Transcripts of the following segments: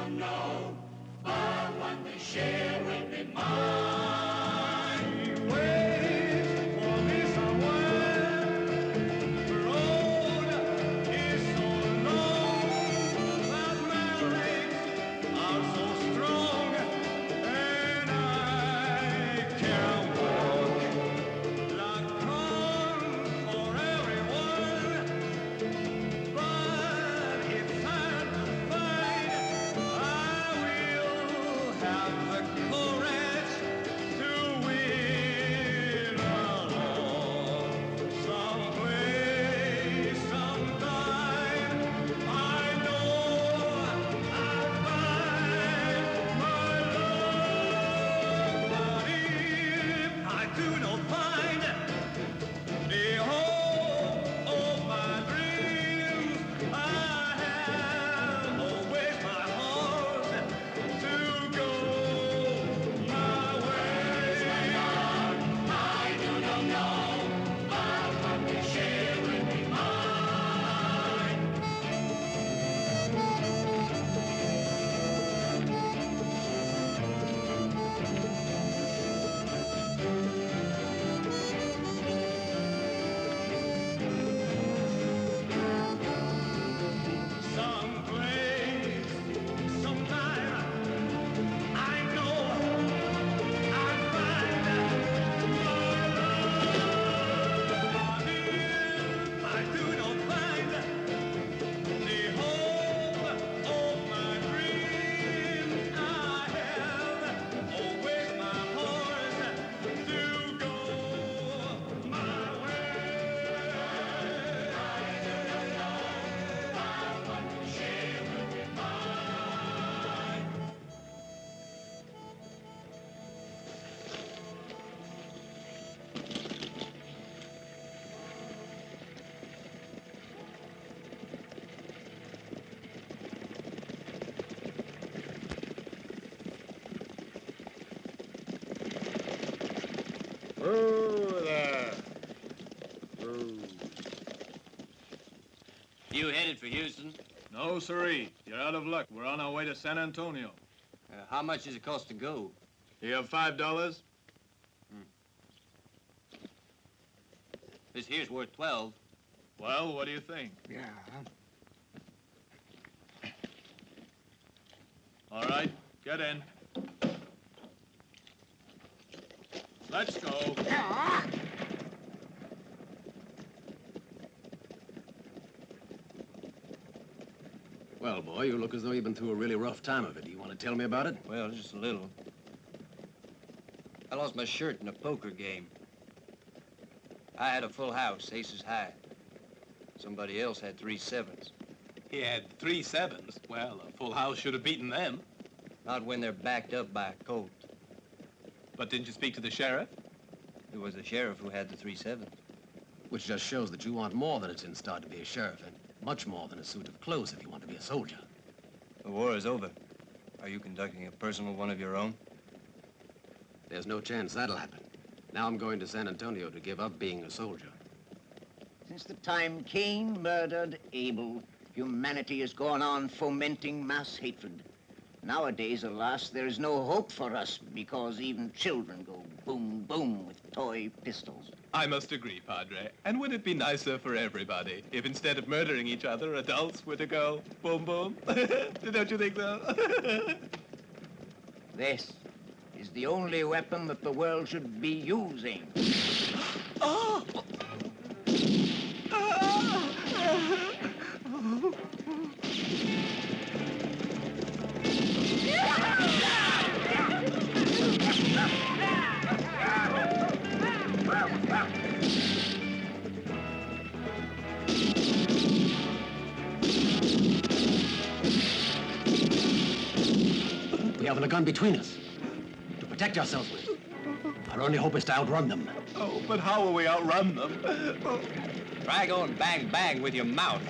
don't know, but when they share will be mine. Wait for me somewhere. The road is so long, but my legs are so strong, and I can walk like fun for everyone. But it's hard to find. I will have the courage to win alone. Someplace, sometime, I know I'll find my love. But if I do not find the home of my dreams, I have always my horse to go my way. I do not know, but what we share will be mine. Someplace, sometime, I know I'll find my love. If I do not find the home of my dreams, I have always my horse to go my way. I do not know, but what we share will be mine. Oh, there. Oh. You headed for Houston? No, sirree. You're out of luck. We're on our way to San Antonio. How much does it cost to go? You have $5? This here's worth 12. Well, what do you think? Yeah. All right, get in. Let's go. Well, boy, you look as though you've been through a really rough time of it. Do you want to tell me about it? Well, just a little. I lost my shirt in a poker game. I had a full house, aces high. Somebody else had 3 sevens. He had 3 sevens. Well, a full house should have beaten them. Not when they're backed up by a colt. But didn't you speak to the sheriff? It was the sheriff who had the 3 sevens. Which just shows that you want more than it's in start to be a sheriff, and much more than a suit of clothes if you want to be a soldier. The war is over. Are you conducting a personal one of your own? There's no chance that'll happen. Now I'm going to San Antonio to give up being a soldier. Since the time Cain murdered Abel, humanity has gone on fomenting mass hatred. Nowadays, alas, there is no hope for us because even children go boom, boom with toy pistols. I must agree, Padre. And wouldn't it be nicer for everybody if instead of murdering each other, adults were to go boom, boom? Don't you think so? This is the only weapon that the world should be using. Oh! We haven't a gun between us to protect ourselves with. Our only hope is to outrun them. Oh, but how will we outrun them? Try going bang, bang with your mouth.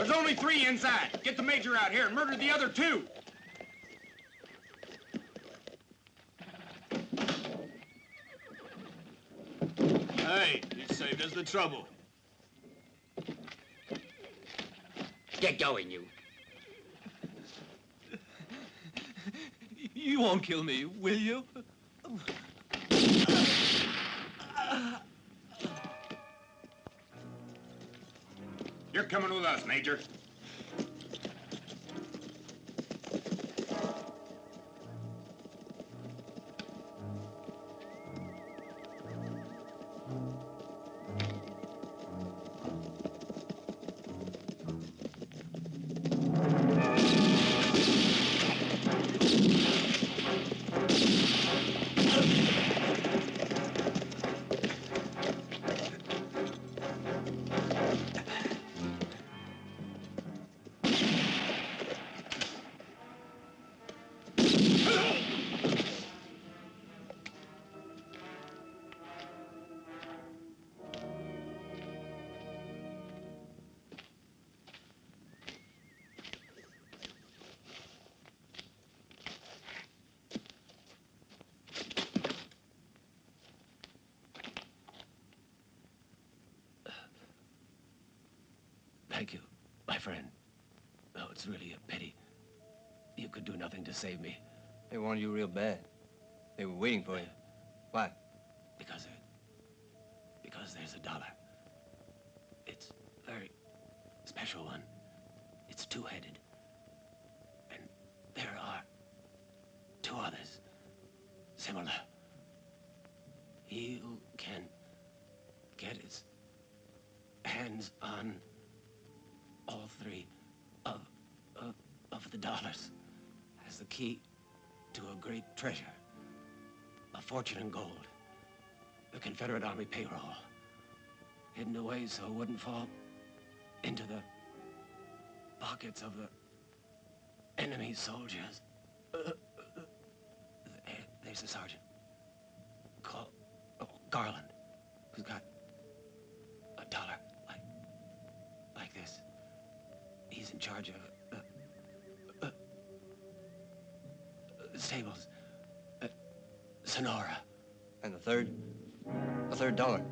There's only 3 inside. Get the major out here and murder the other 2. Hey, you saved us the trouble. Get going, you. You won't kill me, will you? You're coming with us, Major. Thank you, my friend. Oh, it's really a pity. You could do nothing to save me. They wanted you real bad. They were waiting for you. Why? Because there's $1. It's a very special one. It's 2-headed. And there are 2 others, similar. You can get his hands on all 3 of the dollars as the key to a great treasure, a fortune in gold, the Confederate Army payroll, hidden away so it wouldn't fall into the pockets of the enemy soldiers. There's a sergeant called Garland, who's got $1 like this. He's in charge of the stables at Sonora. And the third? The $3.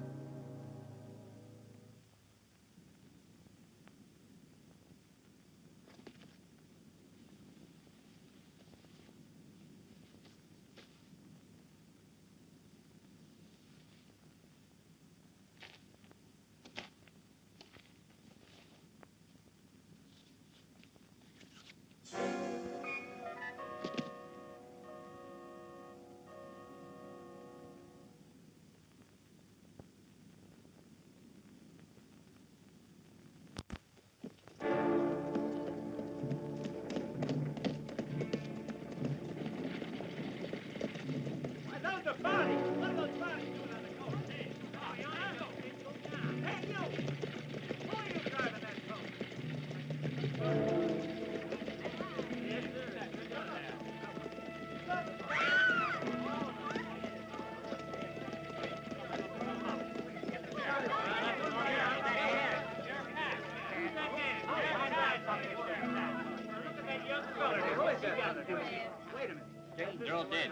They're all dead.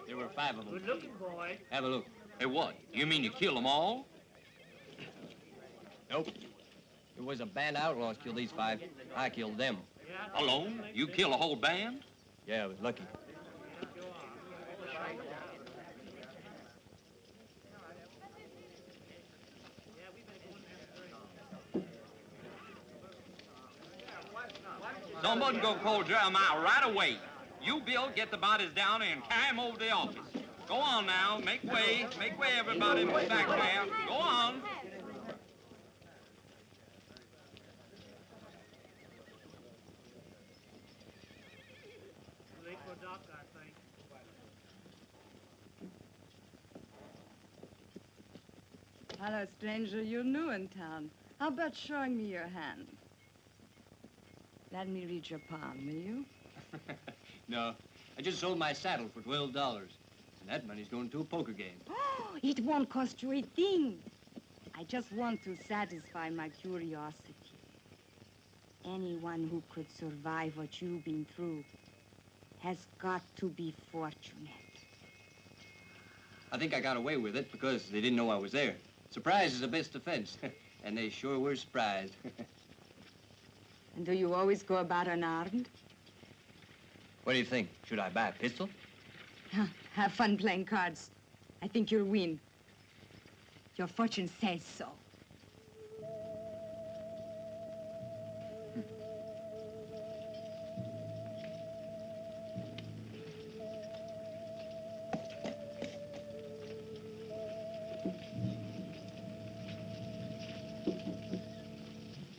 There were 5 of them. Good looking boy. Have a look. Hey, what? You mean you kill them all? Nope. It was a band of outlaws killed these 5. I killed them. Alone? You kill a whole band? Yeah, I was lucky. Somebody go call Jeremiah right away. You, Bill, get the bodies down and carry them over to the office. Go on now. Make way, everybody. Move back there. Go on. Late for Doc, I think. Hello, stranger. You're new in town. How about showing me your hand? Let me read your palm, will you? No, I just sold my saddle for $12. And that money's going to a poker game. Oh, it won't cost you a thing. I just want to satisfy my curiosity. Anyone who could survive what you've been through has got to be fortunate. I think I got away with it because they didn't know I was there. Surprise is the best defense. And they sure were surprised. And do you always go about unarmed? What do you think? Should I buy a pistol? Have fun playing cards. I think you'll win. Your fortune says so.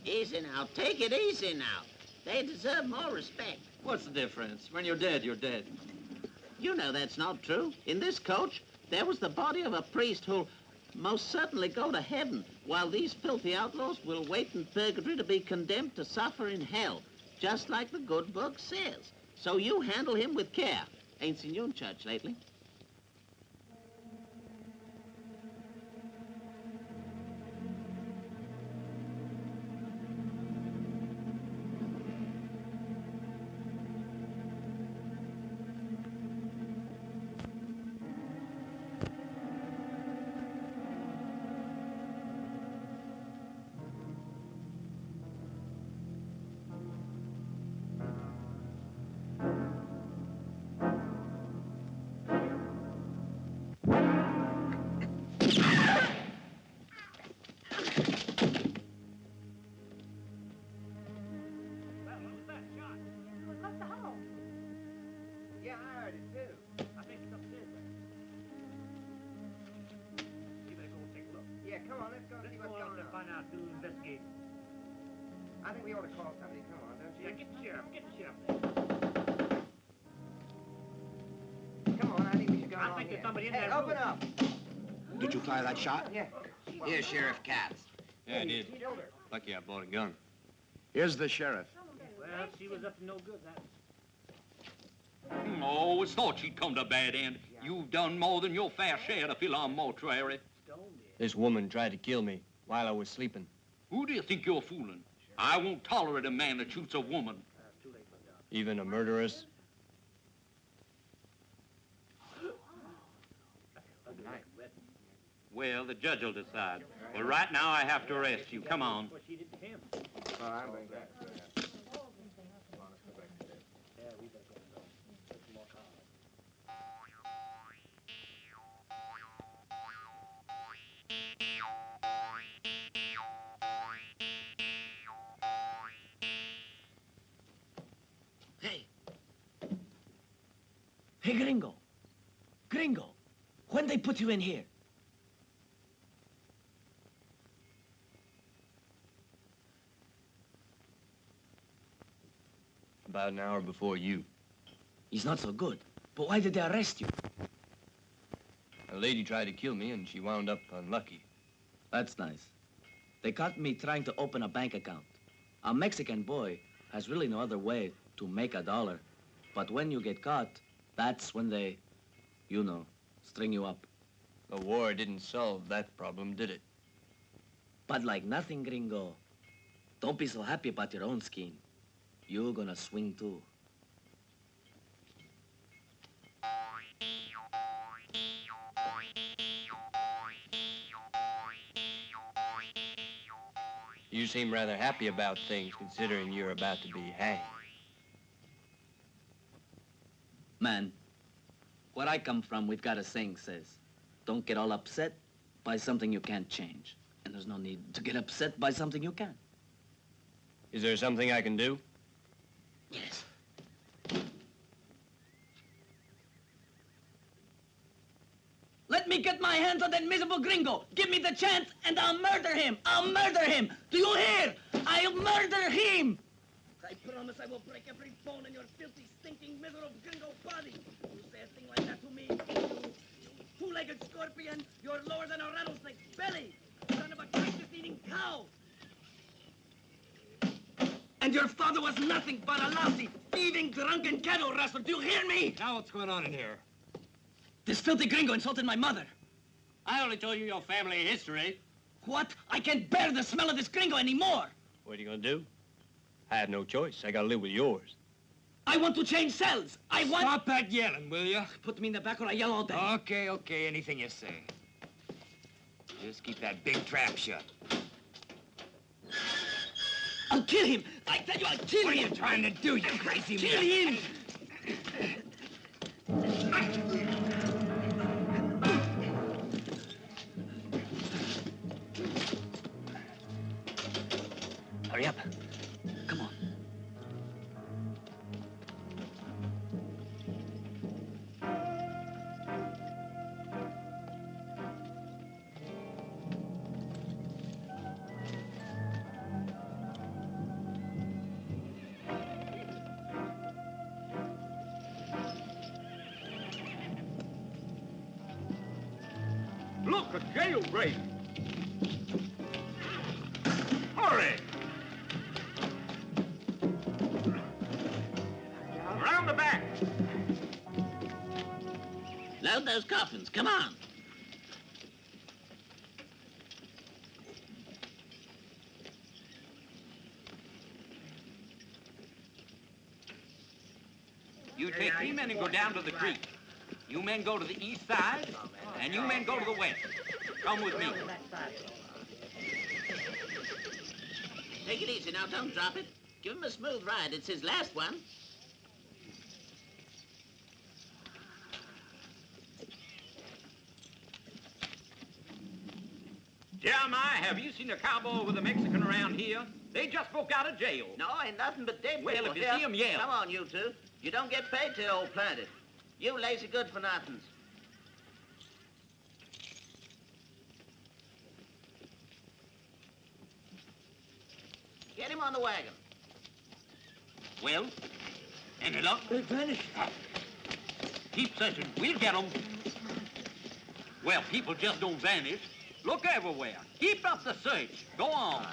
Easy now. Take it easy now. They deserve more respect. What's the difference? When you're dead, you're dead. You know that's not true. In this coach, there was the body of a priest who'll most certainly go to heaven, while these filthy outlaws will wait in purgatory to be condemned to suffer in hell, just like the good book says. So you handle him with care. Ain't seen you in church lately. I think we ought to call somebody. Come on, don't you? Yeah, get the sheriff. Get the sheriff there. Come on, I think we should go I along think here. there's somebody in Hey, there. open up. Did you fire that shot? Yeah. Here's Sheriff Katz. Yeah, I did. Lucky I bought a gun. Here's the sheriff. Well, she was up to no good, that. Oh, it's thought she'd come to a bad end. You've done more than your fair share to fill our mortuary. This woman tried to kill me while I was sleeping. Who do you think you're fooling? I won't tolerate a man that shoots a woman. Even a murderess? Well, the judge will decide. Well, right now I have to arrest you. Come on. What she did to him. Well, I'm going back. Hey, Gringo. Gringo, when they put you in here? About an hour before you. He's not so good. But why did they arrest you? A lady tried to kill me and she wound up unlucky. That's nice. They caught me trying to open a bank account. A Mexican boy has really no other way to make a dollar. But when you get caught, that's when they, you know, string you up. The war didn't solve that problem, did it? But like nothing, Gringo. Don't be so happy about your own skin. You're gonna swing too. You seem rather happy about things, considering you're about to be hanged. Man, where I come from, we've got a saying says, don't get all upset by something you can't change. And there's no need to get upset by something you can. Is there something I can do? Yes. Let me get my hands on that miserable Gringo. Give me the chance and I'll murder him. I'll murder him. Do you hear? I'll murder him. I promise I will break every bone in your filthy, stinking, miserable Gringo body. You say a thing like that to me, you two-legged scorpion, you're lower than a rattlesnake's belly. Son of a cactus-eating cow. And your father was nothing but a lousy, thieving, drunken cattle rustler. Do you hear me? Now what's going on in here? This filthy Gringo insulted my mother. I only told you your family history. What? I can't bear the smell of this Gringo anymore. What are you gonna do? I have no choice. I gotta live with yours. I want to change cells. I want... Stop that yelling, will you? Put me in the back or I yell all day. Okay, okay, anything you say. Just keep that big trap shut. I'll kill him. I tell you, I'll kill him. What are you trying to do, you crazy man? Kill him. Hurry up. Come on. Look, a jailbreak. Hurry! Around the back. Load those coffins. Come on. You take 3 men and go down to the creek. You men go to the east side, and you men go to the west. Come with me. Take it easy now. Don't drop it. Give him a smooth ride. It's his last one. Jeremiah, have you seen a cowboy with a Mexican around here? They just broke out of jail. No, ain't nothing but dead Well, people if you here. see 'em, yell. Come on, you two. You don't get paid till old planted. You lazy good-for-nothings. Get him on the wagon. Well, any luck? They vanished. Keep searching. We'll get 'em. Well, people just don't vanish. Look everywhere. Keep up the search. Go on.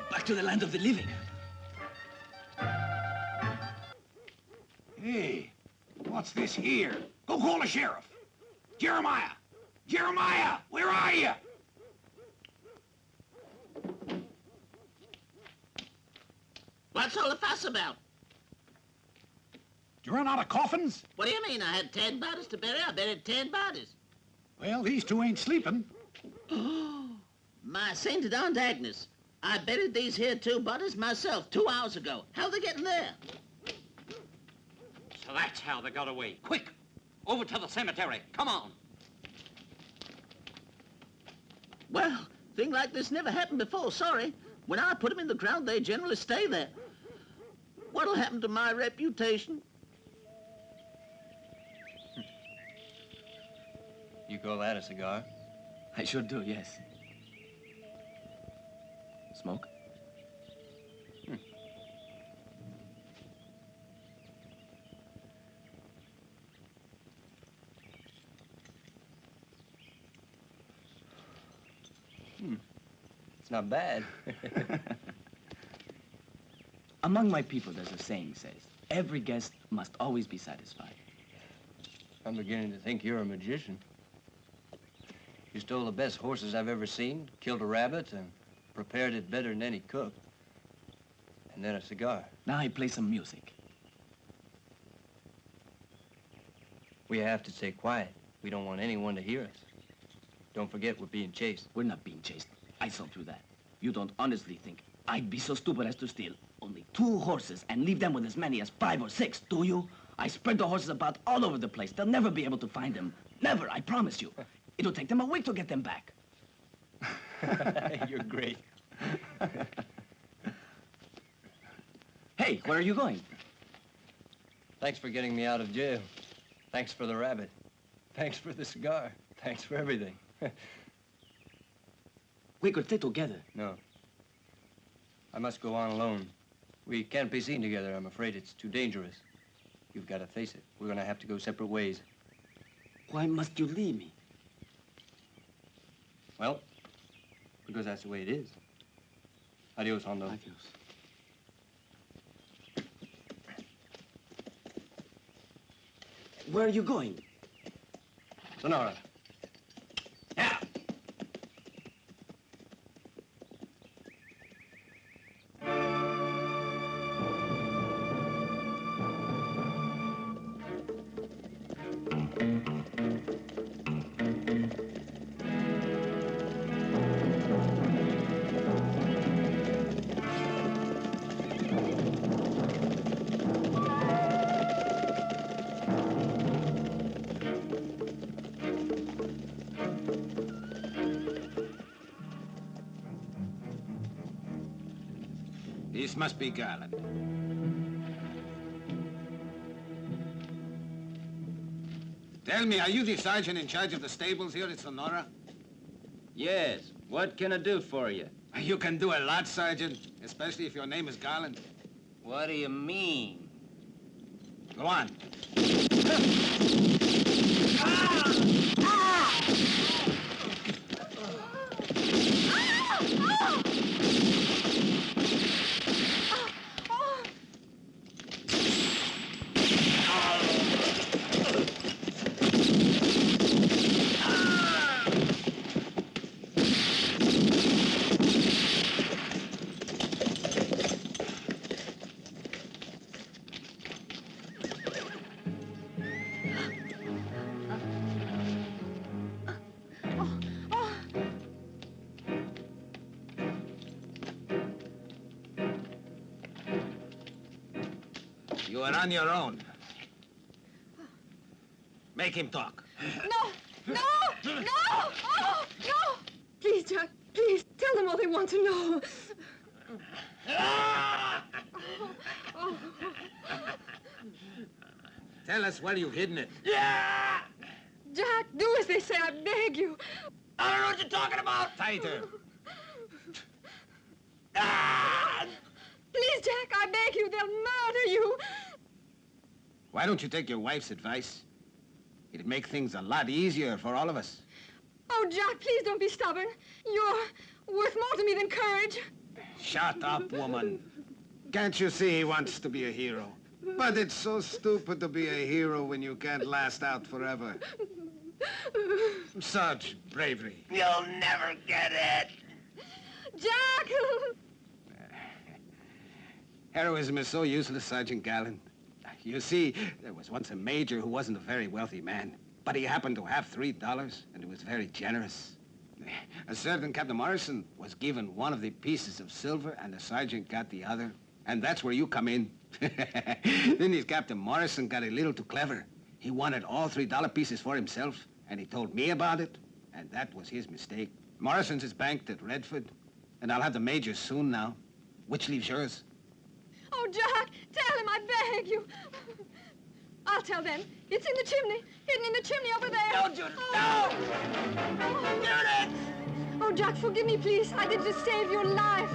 Back to the land of the living. Hey, what's this here? Go call the sheriff. Jeremiah! Jeremiah! Where are you? What's all the fuss about? Did you run out of coffins? What do you mean? I had 10 bodies to bury. I buried 10 bodies. Well, these two ain't sleeping. My sainted Aunt Agnes. I buried these here 2 bodies myself 2 hours ago. How'd they get in there? So that's how they got away. Quick, over to the cemetery. Come on. Well, thing like this never happened before, sorry. When I put them in the ground, they generally stay there. What'll happen to my reputation? You call that a cigar? I sure do, yes. Smoke? It's not bad. Among my people, there's a saying says, every guest must always be satisfied. I'm beginning to think you're a magician. You stole the best horses I've ever seen, killed a rabbit, and prepared it better than any cook. And then a cigar. Now I play some music. We have to stay quiet. We don't want anyone to hear us. Don't forget we're being chased. We're not being chased. I saw through that. You don't honestly think I'd be so stupid as to steal only 2 horses and leave them with as many as 5 or 6, do you? I spread the horses about all over the place. They'll never be able to find them. Never, I promise you. It'll take them a week to get them back. You're great. Hey, where are you going? Thanks for getting me out of jail. Thanks for the rabbit. Thanks for the cigar. Thanks for everything. We could stay together. No. I must go on alone. We can't be seen together. I'm afraid it's too dangerous. You've got to face it. We're going to have to go separate ways. Why must you leave me? Well, because that's the way it is. Adios, Hondo. Adios. Where are you going? Sonora. Yeah. This must be Garland. Tell me, are you the sergeant in charge of the stables here at Sonora? Yes. What can I do for you? You can do a lot, Sergeant, especially if your name is Garland. What do you mean? Go on. You are on your own. Make him talk. No! No! No! Oh, no! Please, Jack, please, tell them all they want to know. Tell us where you've hidden it. Jack, do as they say, I beg you. I don't know what you're talking about. Tighter. Please, Jack, I beg you, they'll murder you. Why don't you take your wife's advice? It'd make things a lot easier for all of us. Oh, Jack, please don't be stubborn. You're worth more to me than courage. Shut up, woman. Can't you see he wants to be a hero? But it's so stupid to be a hero when you can't last out forever. Such bravery. You'll never get it. Jack! Heroism is so useless, Sergeant Gallen. You see, there was once a major who wasn't a very wealthy man, but he happened to have $3, and he was very generous. A certain Captain Morrison was given one of the pieces of silver, and the sergeant got the other, and that's where you come in. Then this Captain Morrison got a little too clever. He wanted all $3 pieces for himself, and he told me about it, and that was his mistake. Morrison's is banked at Redford, and I'll have the major soon now. Which leaves yours? Oh, Jack, tell him, I beg you. I'll tell them. It's in the chimney, hidden in the chimney over there. No, Judith, no! Judith! Oh, Jack, forgive me, please. I did just save your life.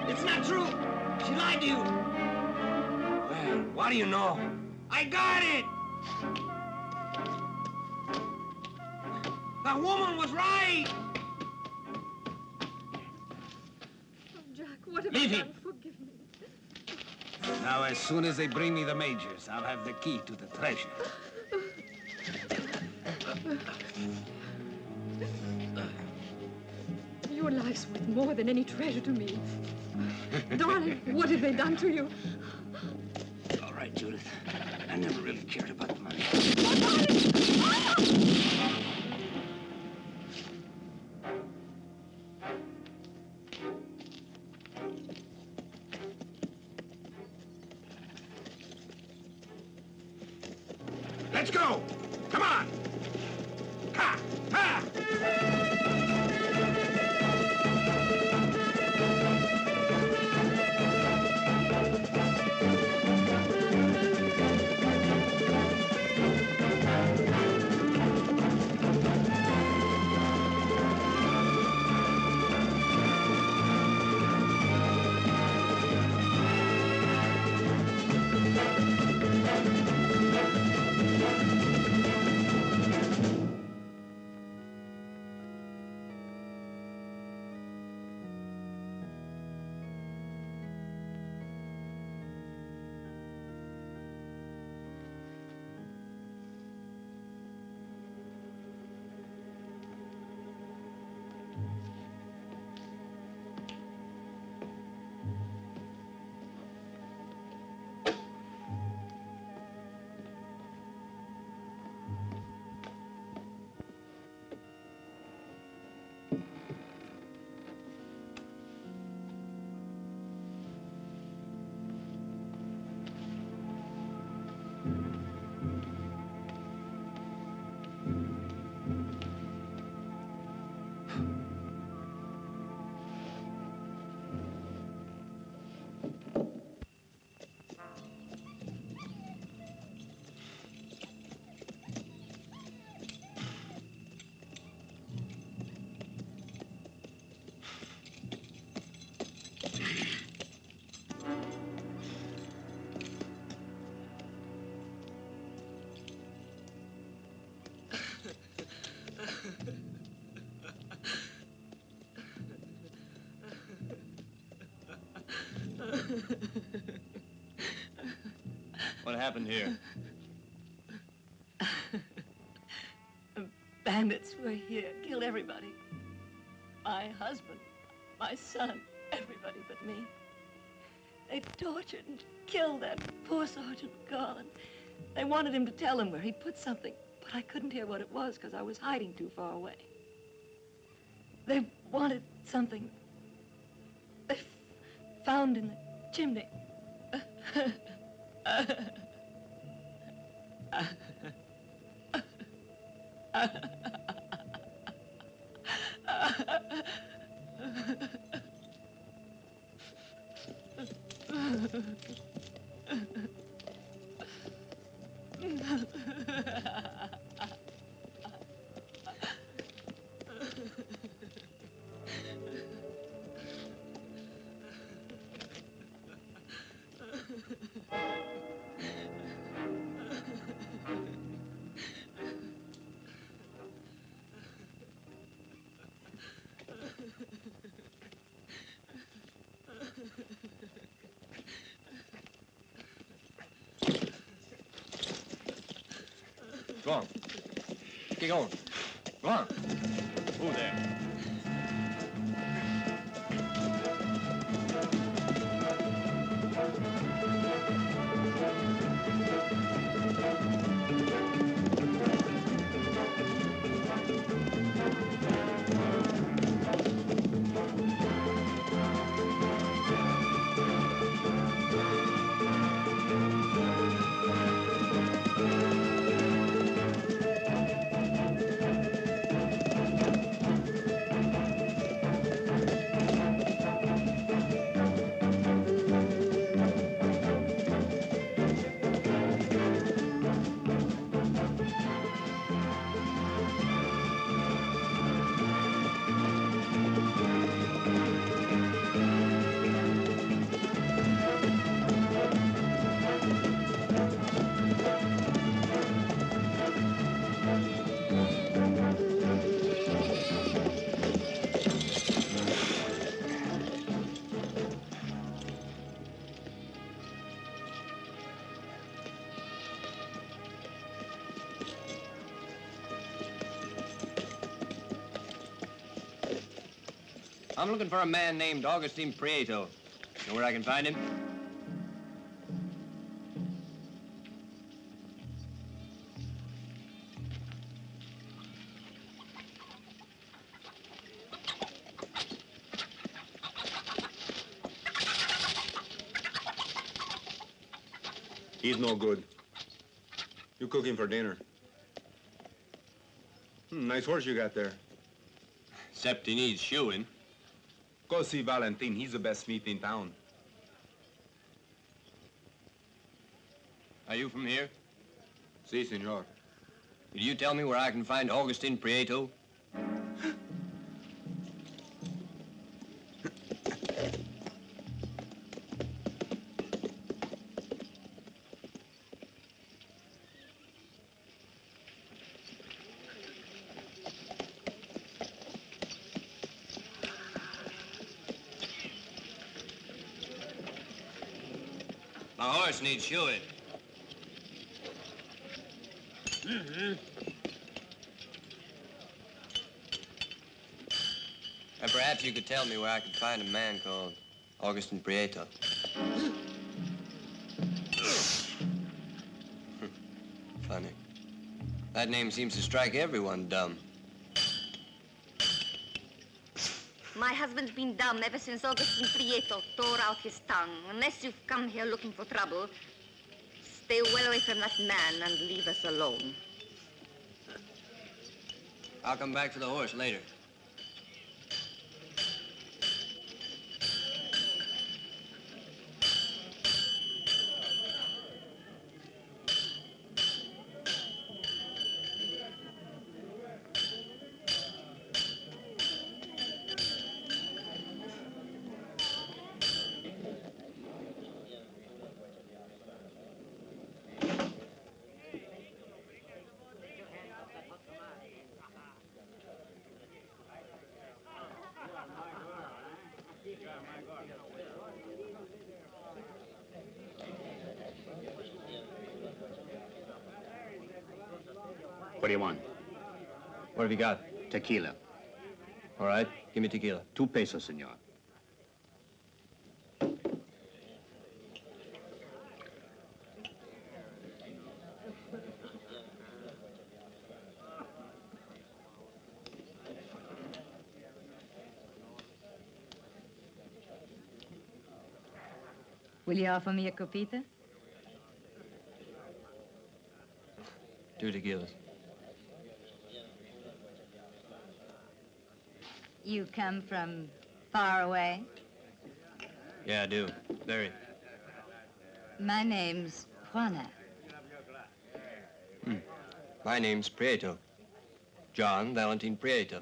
It's not true. She lied to you. Well, what do you know? I got it! The woman was right! Oh, Jack, what have Leave I him. done? Forgive me. Now, as soon as they bring me the majors, I'll have the key to the treasure. Your life's worth more than any treasure to me. Darling, what have they done to you? All right, Judith. I never really cared about the money. Oh, darling! Ah! Let's go! Come on! Ha! Ha! What happened here? Bandits were here, killed everybody. My husband, my son, everybody but me. They tortured and killed that poor Sergeant Garland. They wanted him to tell them where he put something, but I couldn't hear what it was because I was hiding too far away. They wanted something they found in the chimney. Go on. Get going. Go on. Move there. I'm looking for a man named Augustine Prieto. Know where I can find him? He's no good. You cook him for dinner. Nice horse you got there. Except he needs shoeing. Go see Valentin. He's the best smith in town. Are you from here? Si, senor. Could you tell me where I can find Augustine Prieto? My horse needs shoeing. And perhaps you could tell me where I could find a man called Augustine Prieto. Funny. That name seems to strike everyone dumb. My husband's been dumb ever since Augustine Prieto tore out his tongue. Unless you've come here looking for trouble, stay well away from that man and leave us alone. I'll come back for the horse later. What do you want? What have you got? Tequila. All right, give me tequila. 2 pesos, senor. Will you offer me a copita? 2 tequilas. You come from far away? Yeah, I do. Very. My name's Juana. My name's Prieto. John Valentine Prieto.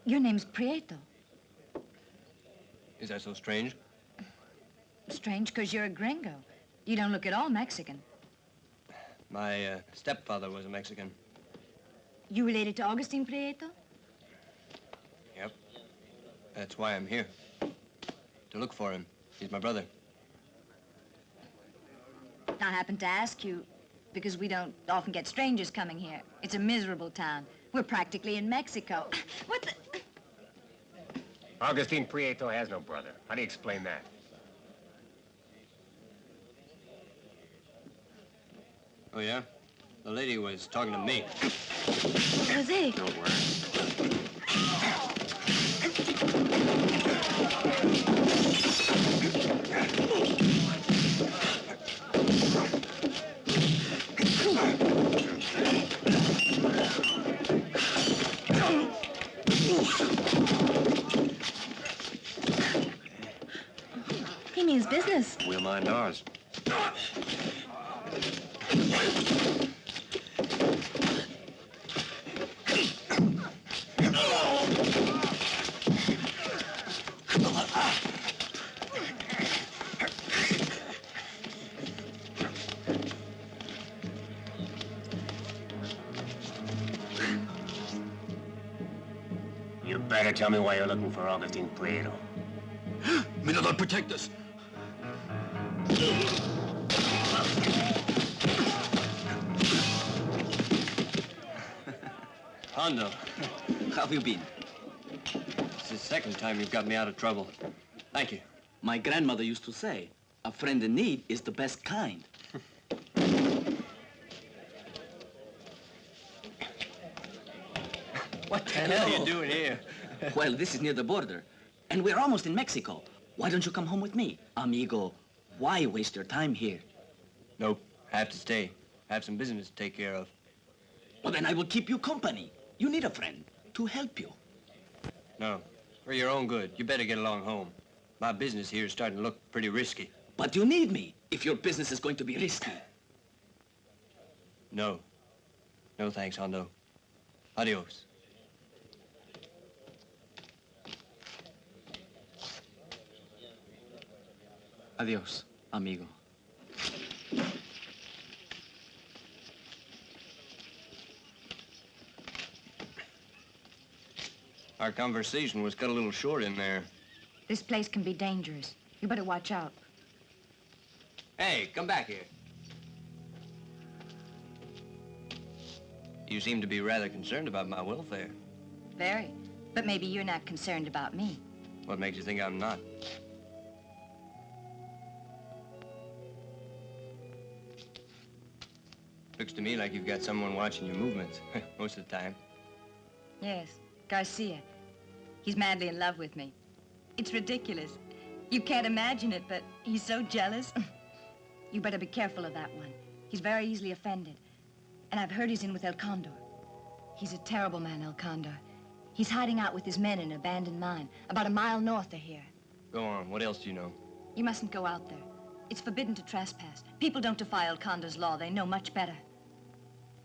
Your name's Prieto. Is that so strange? Strange, because you're a gringo. You don't look at all Mexican. My stepfather was a Mexican. You related to Augustine Prieto? Yep. That's why I'm here. To look for him. He's my brother. I happened to ask you because we don't often get strangers coming here. It's a miserable town. We're practically in Mexico. What the... Augustine Prieto has no brother. How do you explain that? Oh, yeah? The lady was talking to me. Jose. Don't worry. He means business. We'll mind ours. You better tell me why you're looking for Augustine Prieto. Mirador, protect us. Hondo, How have you been? it's the second time you've got me out of trouble. Thank you. My grandmother used to say, a friend in need is the best kind. What the hell are you doing here? Well, this is near the border, and we're almost in Mexico. Why don't you come home with me? Amigo, why waste your time here? Nope, I have to stay. I have some business to take care of. Well, then I will keep you company. You need a friend to help you. No, for your own good. You better get along home. My business here is starting to look pretty risky. But you need me if your business is going to be risky. No. No thanks, Hondo. Adios. Adios, amigo. Our conversation was cut a little short in there. This place can be dangerous. You better watch out. Hey, come back here. You seem to be rather concerned about my welfare. Very. But maybe you're not concerned about me. What makes you think I'm not? Looks to me like you've got someone watching your movements most of the time. Yes, Garcia. He's madly in love with me. It's ridiculous. You can't imagine it, but he's so jealous. You better be careful of that one. He's very easily offended. And I've heard he's in with El Condor. He's a terrible man, El Condor. He's hiding out with his men in an abandoned mine, about a mile north of here. Go on, what else do you know? You mustn't go out there. It's forbidden to trespass. People don't defy El Condor's law. They know much better.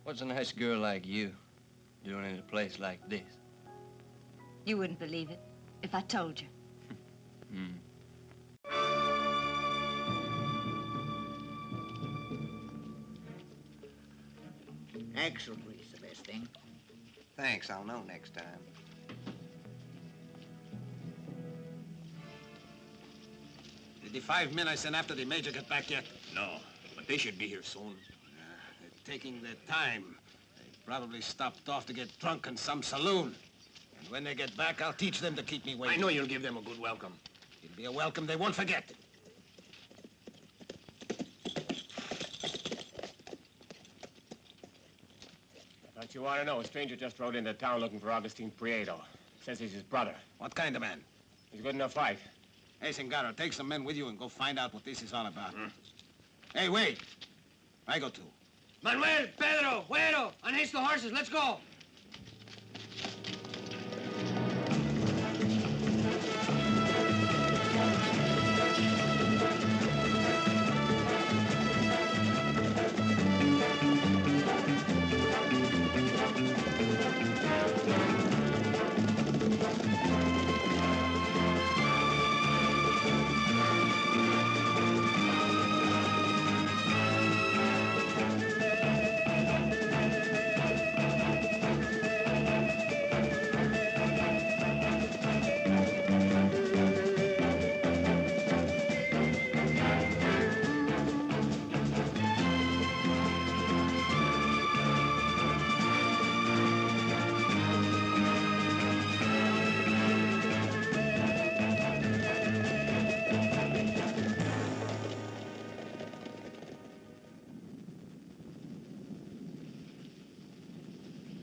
What's a nice girl like you doing in a place like this? You wouldn't believe it if I told you. Axle grease, the best thing. Thanks, I'll know next time. Did the 5 men I sent after the major get back yet? No, but they should be here soon. taking their time. They probably stopped off to get drunk in some saloon. And when they get back, I'll teach them to keep me waiting. I know you'll give them a good welcome. It'll be a welcome they won't forget. Don't you want to know? A stranger just rode into town looking for Augustine Prieto. Says he's his brother. What kind of man? He's good in a fight. Hey, Singaro, take some men with you and go find out what this is all about. Hey, wait. I go too. Manuel, Pedro, Güero, unhitch the horses. Let's go.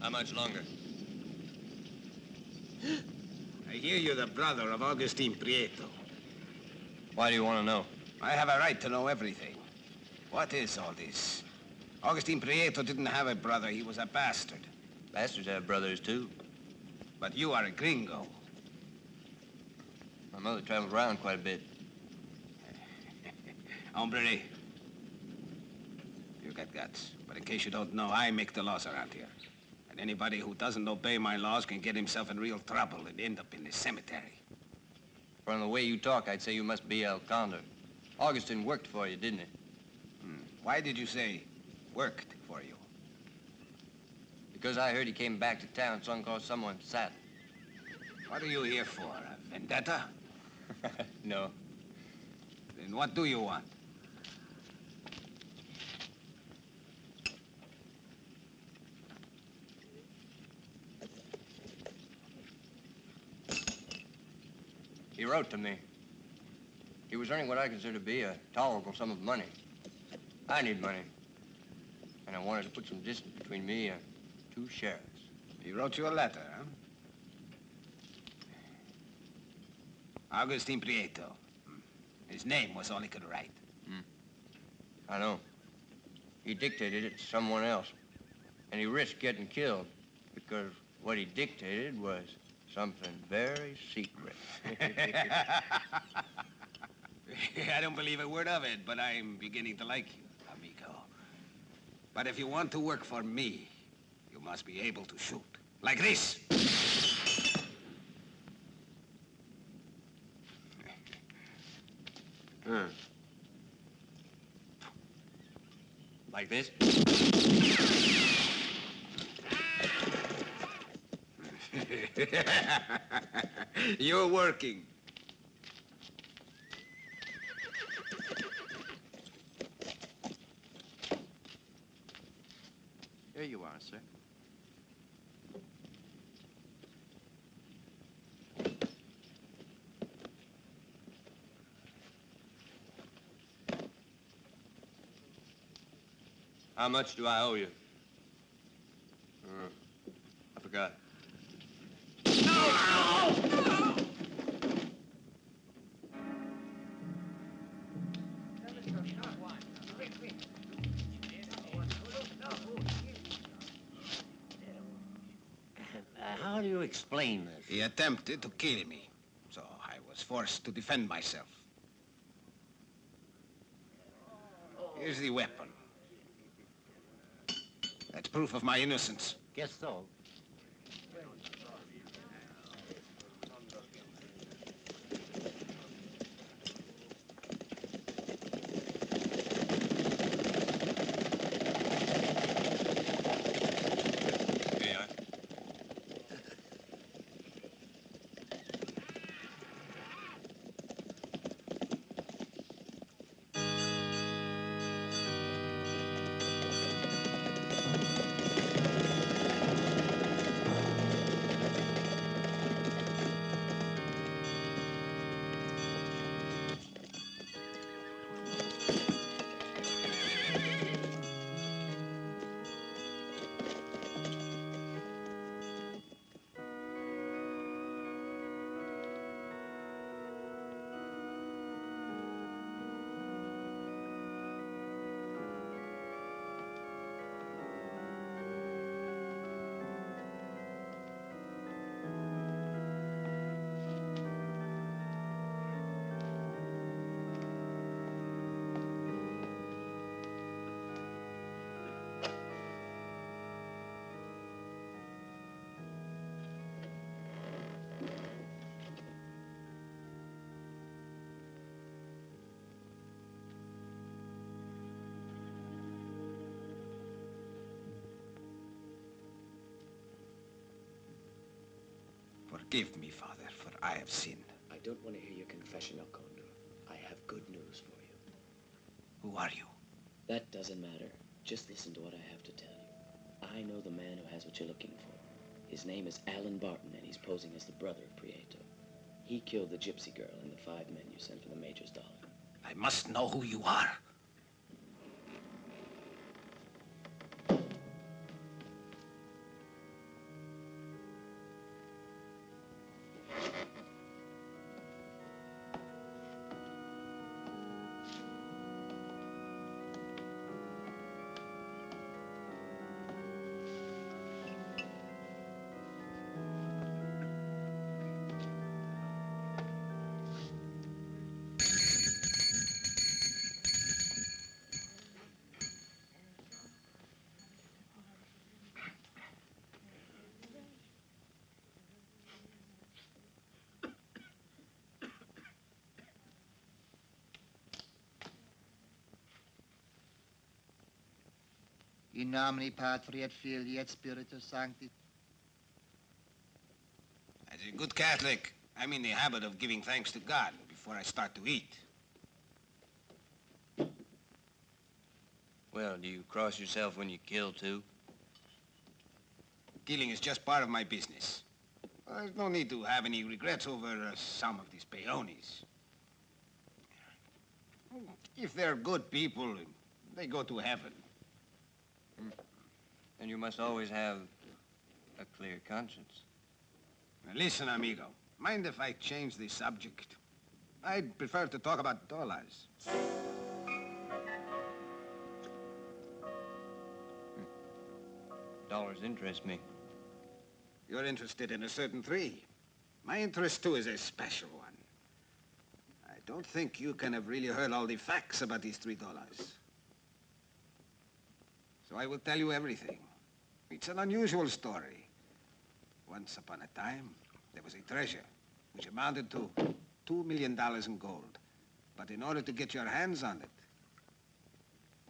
How much longer? I hear you're the brother of Augustine Prieto. Why do you want to know? I have a right to know everything. What is all this? Augustine Prieto didn't have a brother. He was a bastard. Bastards have brothers, too. But you are a gringo. My mother traveled around quite a bit. Hombre, you got guts. But in case you don't know, I make the laws around here. And anybody who doesn't obey my laws can get himself in real trouble and end up in the cemetery. From the way you talk, I'd say you must be El Condor. Augustine worked for you, didn't he? Why did you say worked for you? Because I heard he came back to town, so caused someone sad. What are you here for? A vendetta? No. Then what do you want? He wrote to me. He was earning what I consider to be a tolerable sum of money. I need money. And I wanted to put some distance between me and 2 sheriffs. He wrote you a letter, huh? Augustine Prieto. His name was all he could write. I know. He dictated it to someone else. And he risked getting killed because what he dictated was something very secret. I don't believe a word of it, but I'm beginning to like you, amigo. But if you want to work for me, you must be able to shoot. Like this. Like this? You're working. Here you are, sir. How much do I owe you? I forgot. How do you explain this? He attempted to kill me, so I was forced to defend myself. Here's the weapon. That's proof of my innocence. Guess so. Forgive me, Father, for I have sinned. I don't want to hear your confession, El Condor. I have good news for you. Who are you? That doesn't matter. Just listen to what I have to tell you. I know the man who has what you're looking for. His name is Alan Barton, and he's posing as the brother of Prieto. He killed the gypsy girl and the 5 men you sent for the Major's dollar. I must know who you are. In nomine Patri et Filii et Spiritus Sancti. As a good Catholic, I'm in the habit of giving thanks to God before I start to eat. Well, do you cross yourself when you kill, too? Killing is just part of my business. There's no need to have any regrets over some of these peones. If they're good people, they go to heaven. And you must always have a clear conscience. Now listen, amigo. Mind if I change the subject? I'd prefer to talk about dollars. Dollars interest me. You're interested in a certain 3. My interest, too, is a special one. I don't think you can have really heard all the facts about these $3. So I will tell you everything. It's an unusual story. Once upon a time, there was a treasure which amounted to $2 million in gold. But in order to get your hands on it,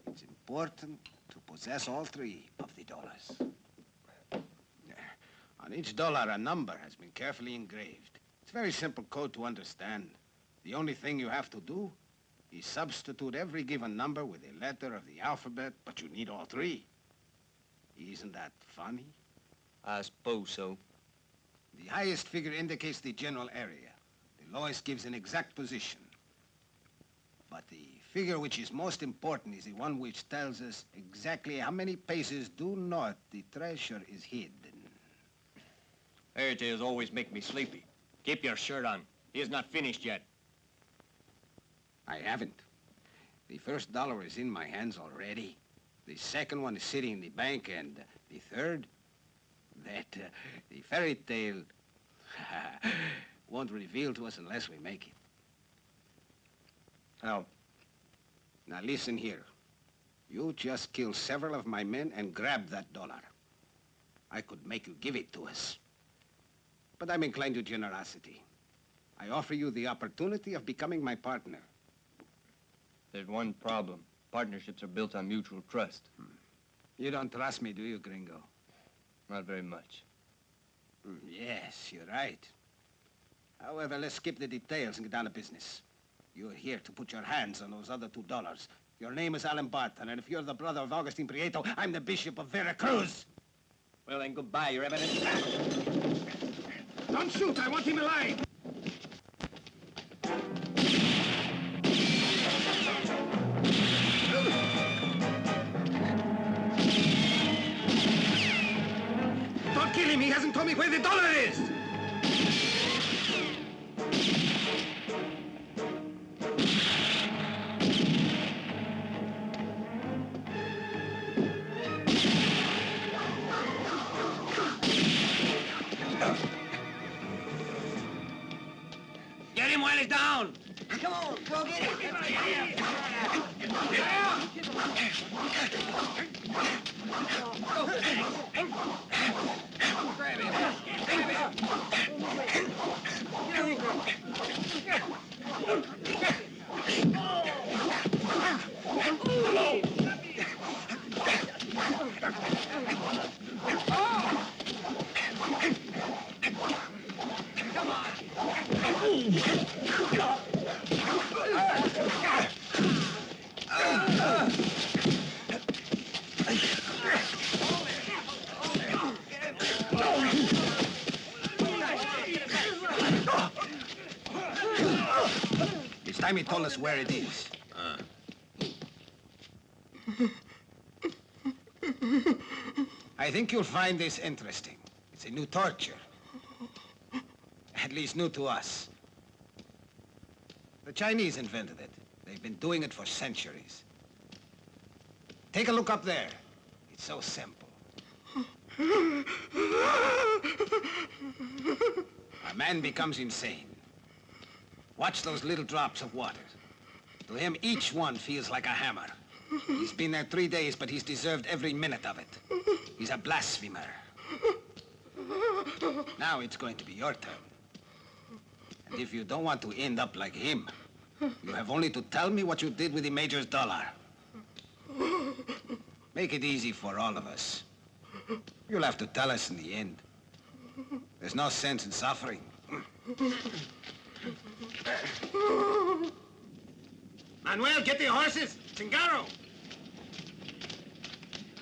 it's important to possess all 3 of the dollars. On each dollar, a number has been carefully engraved. It's a very simple code to understand. The only thing you have to do is substitute every given number with a letter of the alphabet, but you need all 3. Isn't that funny? I suppose so. The highest figure indicates the general area. The lowest gives an exact position. But the figure which is most important is the one which tells us exactly how many paces due north the treasure is hidden. Fairy tales always make me sleepy. Keep your shirt on. He is not finished yet. I haven't. The first dollar is in my hands already. The second one is sitting in the bank, and the third, the fairy tale won't reveal to us unless we make it. How? Now listen here. You just kill several of my men and grab that dollar. I could make you give it to us. But I'm inclined to generosity. I offer you the opportunity of becoming my partner. There's one problem. Partnerships are built on mutual trust. You don't trust me, do you, gringo? Not very much. Yes, you're right. However, let's skip the details and get down to business. You're here to put your hands on those other $2. Your name is Alan Barton, and if you're the brother of Augustine Prieto, I'm the Bishop of Veracruz. Well, then, goodbye, Your Eminence. Don't shoot! I want him alive! Don't kill him! He hasn't told me where the dollar is! Get him while he's down! Come on, go get it! Grab him! time he told us where it is. I think you'll find this interesting. It's a new torture. At least new to us. The Chinese invented it. They've been doing it for centuries. Take a look up there. It's so simple. A man becomes insane. Watch those little drops of water. To him, each one feels like a hammer. He's been there 3 days, but he's deserved every minute of it. He's a blasphemer. Now it's going to be your turn. And if you don't want to end up like him, you have only to tell me what you did with the Major's dollar. Make it easy for all of us. You'll have to tell us in the end. There's no sense in suffering. Manuel, get the horses! Chingaro!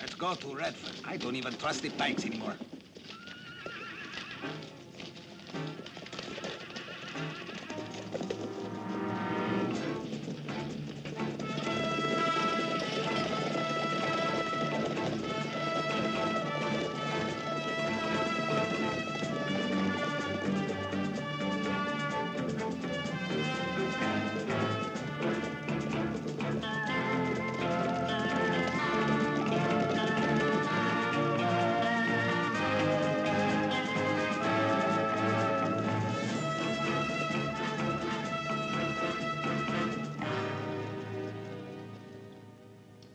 Let's go to Redford. I don't even trust the banks anymore.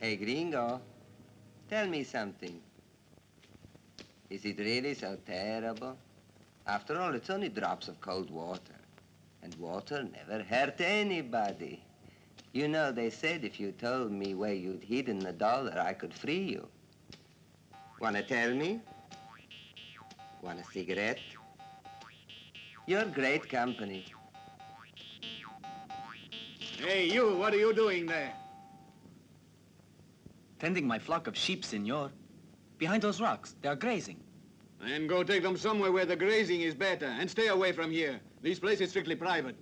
Hey, gringo, tell me something. Is it really so terrible? After all, it's only drops of cold water. And water never hurt anybody. You know, they said if you told me where you'd hidden the dollar, I could free you. Wanna tell me? Want a cigarette? You're great company. Hey, you, what are you doing there? Tending my flock of sheep, senor. Behind those rocks, they are grazing. Then go take them somewhere where the grazing is better, and stay away from here. This place is strictly private.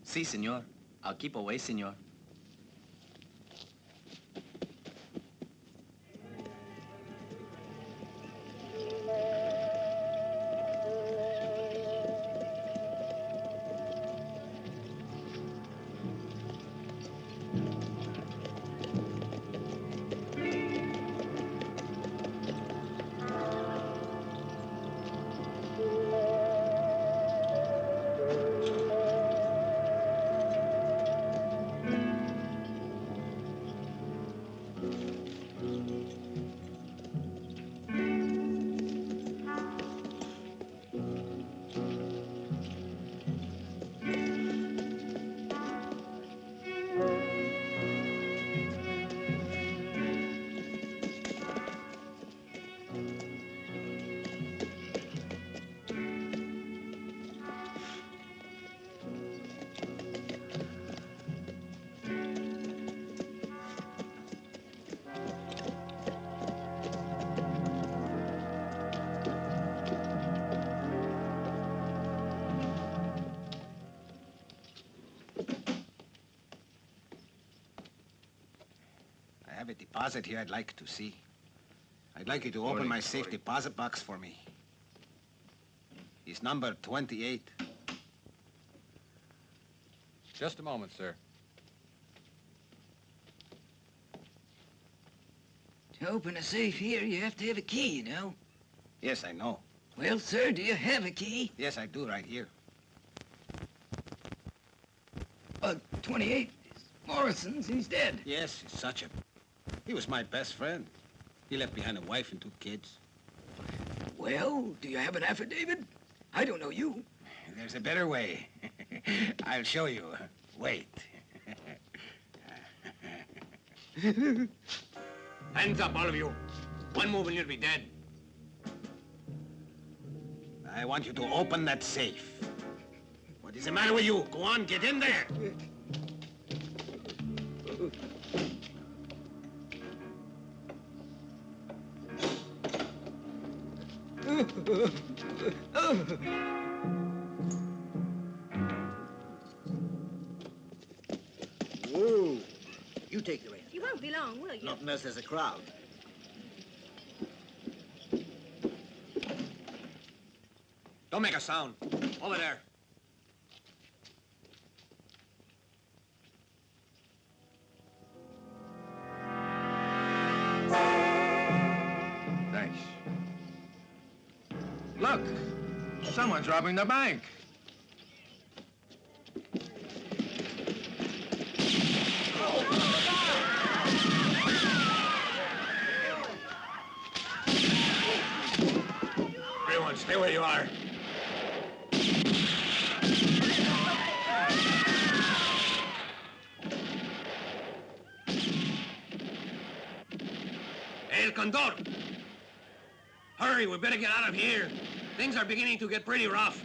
Si, senor. I'll keep away, senor. I have a deposit here I'd like to see. I'd like you to open my safe deposit box for me. It's number 28. Just a moment, sir. To open a safe here, you have to have a key, you know. Yes, I know. Well, sir, do you have a key? Yes, I do, right here. 28 is Morrison's. He's dead. Yes, he's such a... He was my best friend. He left behind a wife and 2 kids. Well, do you have an affidavit? I don't know you. There's a better way. I'll show you. Wait. Hands up, all of you. One move and you'll be dead. I want you to open that safe. What is the matter with you? Go on, get in there. You take the reins. You won't be long, will you? Not unless there's a crowd. Don't make a sound. Over there. Thanks. Look, someone's robbing the bank. Everyone, stay where you are. El Condor! Hurry, we better get out of here. Things are beginning to get pretty rough.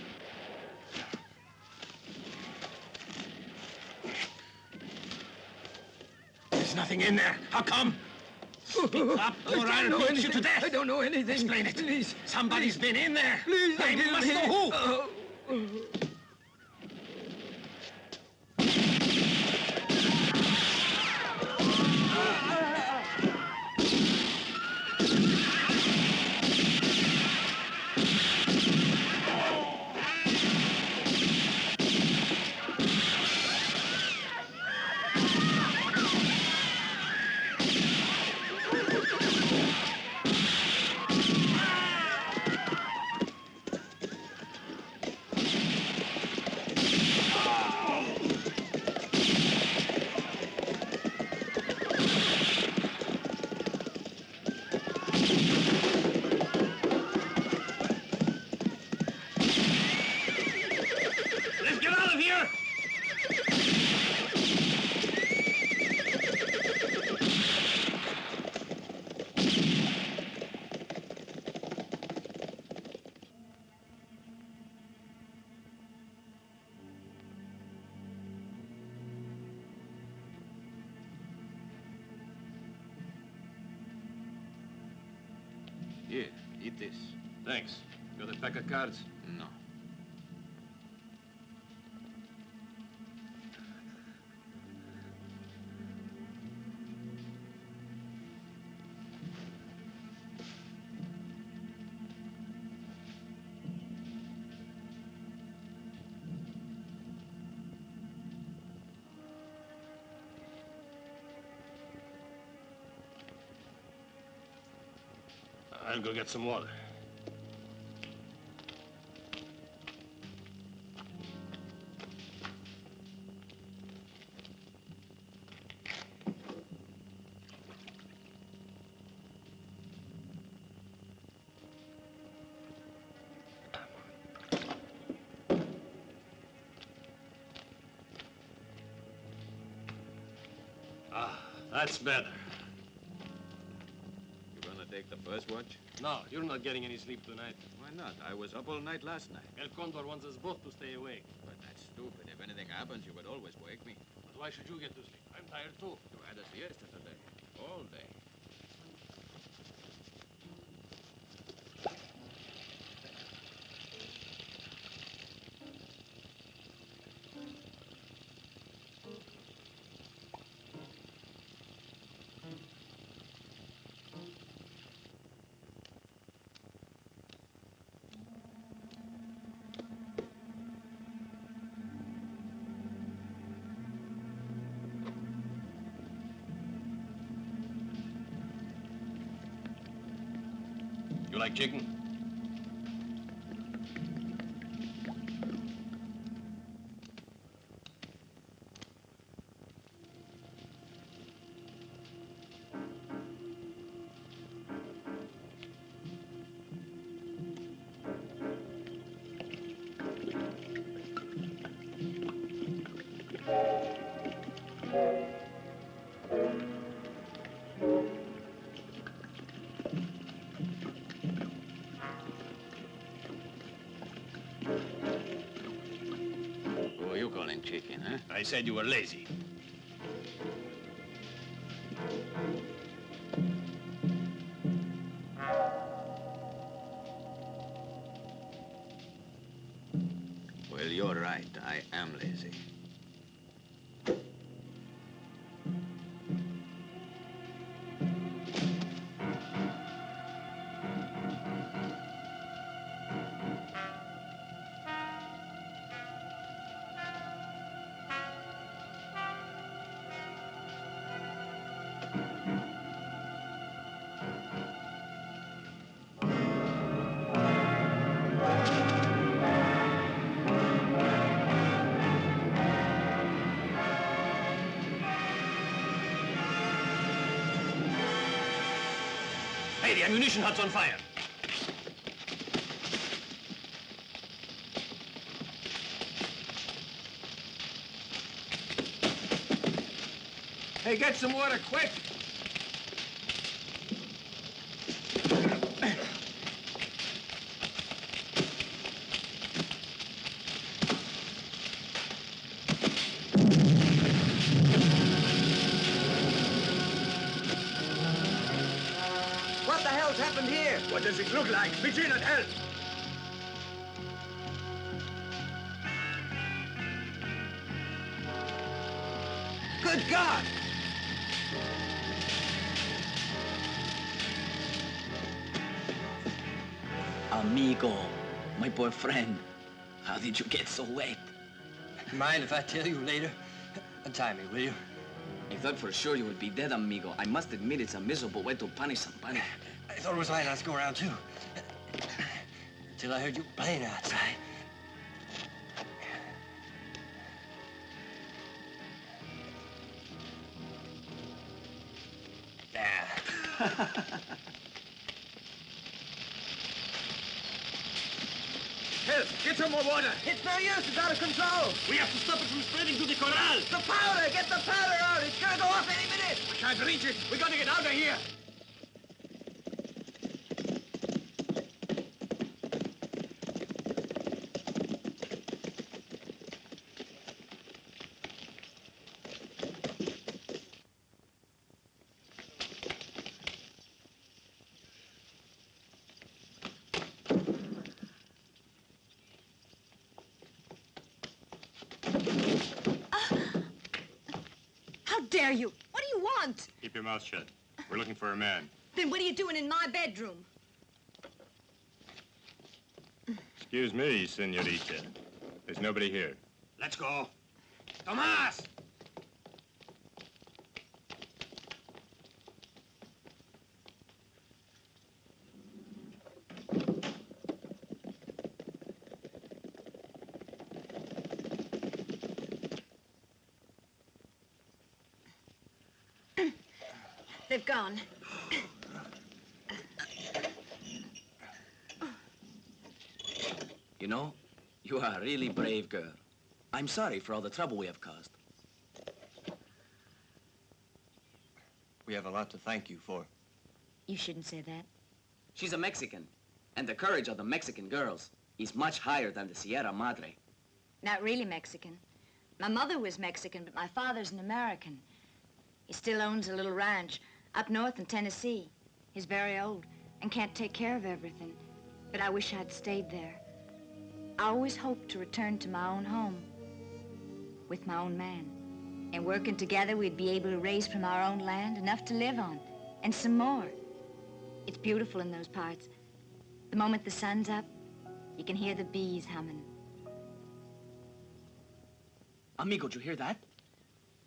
There's nothing in there. How come? Speak up, or I'll beat you to death. I don't know anything. Explain it. Please. Somebody's been in there. Please, I don't must kill me. know who. Let's get out of here! Here, eat this. Thanks. Got a pack of cards? No. I'll go get some water. Ah, that's better. You gonna take the first watch? No, you're not getting any sleep tonight. Why not? I was up all night last night. El Condor wants us both to stay awake. But that's stupid. If anything happens, you could always wake me. But why should you get to sleep? I'm tired too. You had a siesta today. All day. You like chicken? Who are you calling chicken, huh? I said you were lazy. Well, you're right. I am lazy. Hey, the ammunition hut's on fire. Hey, get some water, quick! What the hell's happened here? What does it look like? Begin and help! Good God! Amigo, my poor friend. How did you get so wet? Mind if I tell you later? Untie me, will you? I thought for sure you would be dead, amigo. I must admit it's a miserable way to punish somebody. I thought it was my last go around, too. Until I heard you playing outside. Help! Get some more water! It's no use, it's out of control! We have to stop it from spreading to the corral. The powder! Get the powder out! It's gonna go off any minute! I can't reach it! We gotta get out of here! How dare you? What do you want? Keep your mouth shut. We're looking for a man. Then what are you doing in my bedroom? Excuse me, senorita. There's nobody here. Let's go. Tomas! They've gone. You know, you are a really brave girl. I'm sorry for all the trouble we have caused. We have a lot to thank you for. You shouldn't say that. She's a Mexican, and the courage of the Mexican girls is much higher than the Sierra Madre. Not really Mexican. My mother was Mexican, but my father's an American. He still owns a little ranch up north in Tennessee. He's very old and can't take care of everything. But I wish I'd stayed there. I always hoped to return to my own home with my own man. And working together, we'd be able to raise from our own land enough to live on, and some more. It's beautiful in those parts. The moment the sun's up, you can hear the bees humming. Amigo, did you hear that?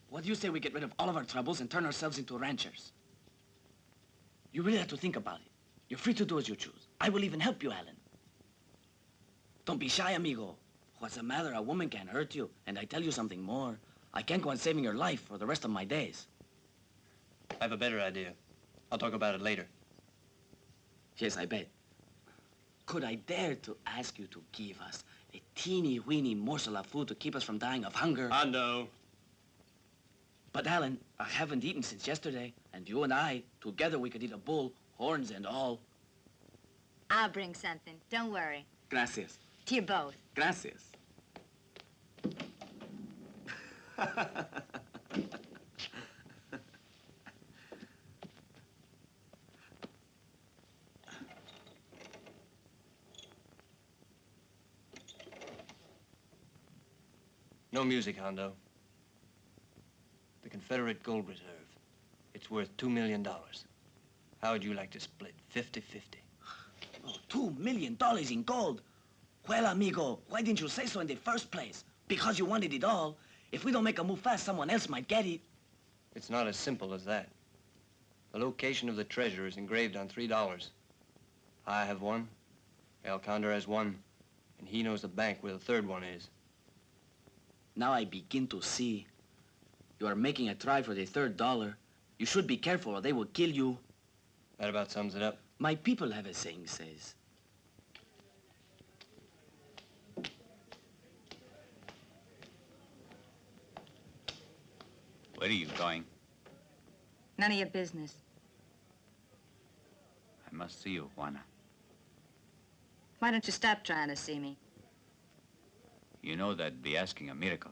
What do you say we get rid of all of our troubles and turn ourselves into ranchers? You really have to think about it. You're free to do as you choose. I will even help you, Alan. Don't be shy, amigo. What's the matter? A woman can't hurt you. And I tell you something more. I can't go on saving your life for the rest of my days. I have a better idea. I'll talk about it later. Yes, I bet. Could I dare to ask you to give us a teeny-weeny morsel of food to keep us from dying of hunger? No. But, Alan, I haven't eaten since yesterday, and you and I, together we could eat a bull, horns and all. I'll bring something. Don't worry. Gracias. To you both. Gracias. No music, Hondo. The Confederate gold reserve. It's worth $2 million. How would you like to split 50-50? Oh, $2 million in gold. Well, amigo, why didn't you say so in the first place? Because you wanted it all. If we don't make a move fast, someone else might get it. It's not as simple as that. The location of the treasure is engraved on $3. I have one, El Condor has one, and he knows the bank where the third one is. Now I begin to see. You are making a try for the $3. You should be careful or they will kill you. That about sums it up. My people have a saying says. Where are you going? None of your business. I must see you, Juana. Why don't you stop trying to see me? You know that'd be asking a miracle.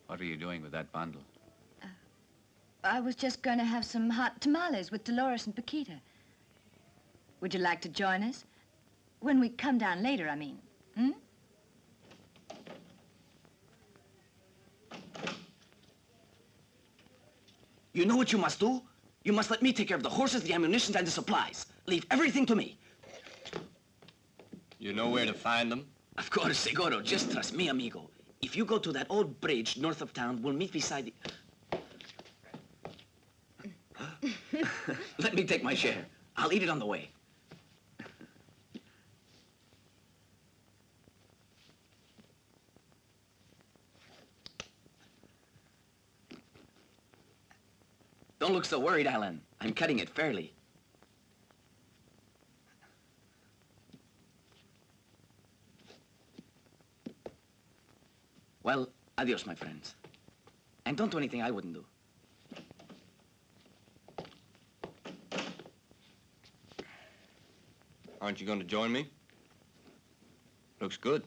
What are you doing with that bundle? I was just going to have some hot tamales with Dolores and Paquita. Would you like to join us? When we come down later, I mean. Hmm? You know what you must do? You must let me take care of the horses, the ammunition, and the supplies. Leave everything to me. You know where to find them? Of course, Seguro. Just trust me, amigo. If you go to that old bridge north of town, we'll meet beside the... Let me take my share. I'll eat it on the way. Don't look so worried, Alan. I'm cutting it fairly. Well, adios, my friends. And don't do anything I wouldn't do. Aren't you going to join me? Looks good.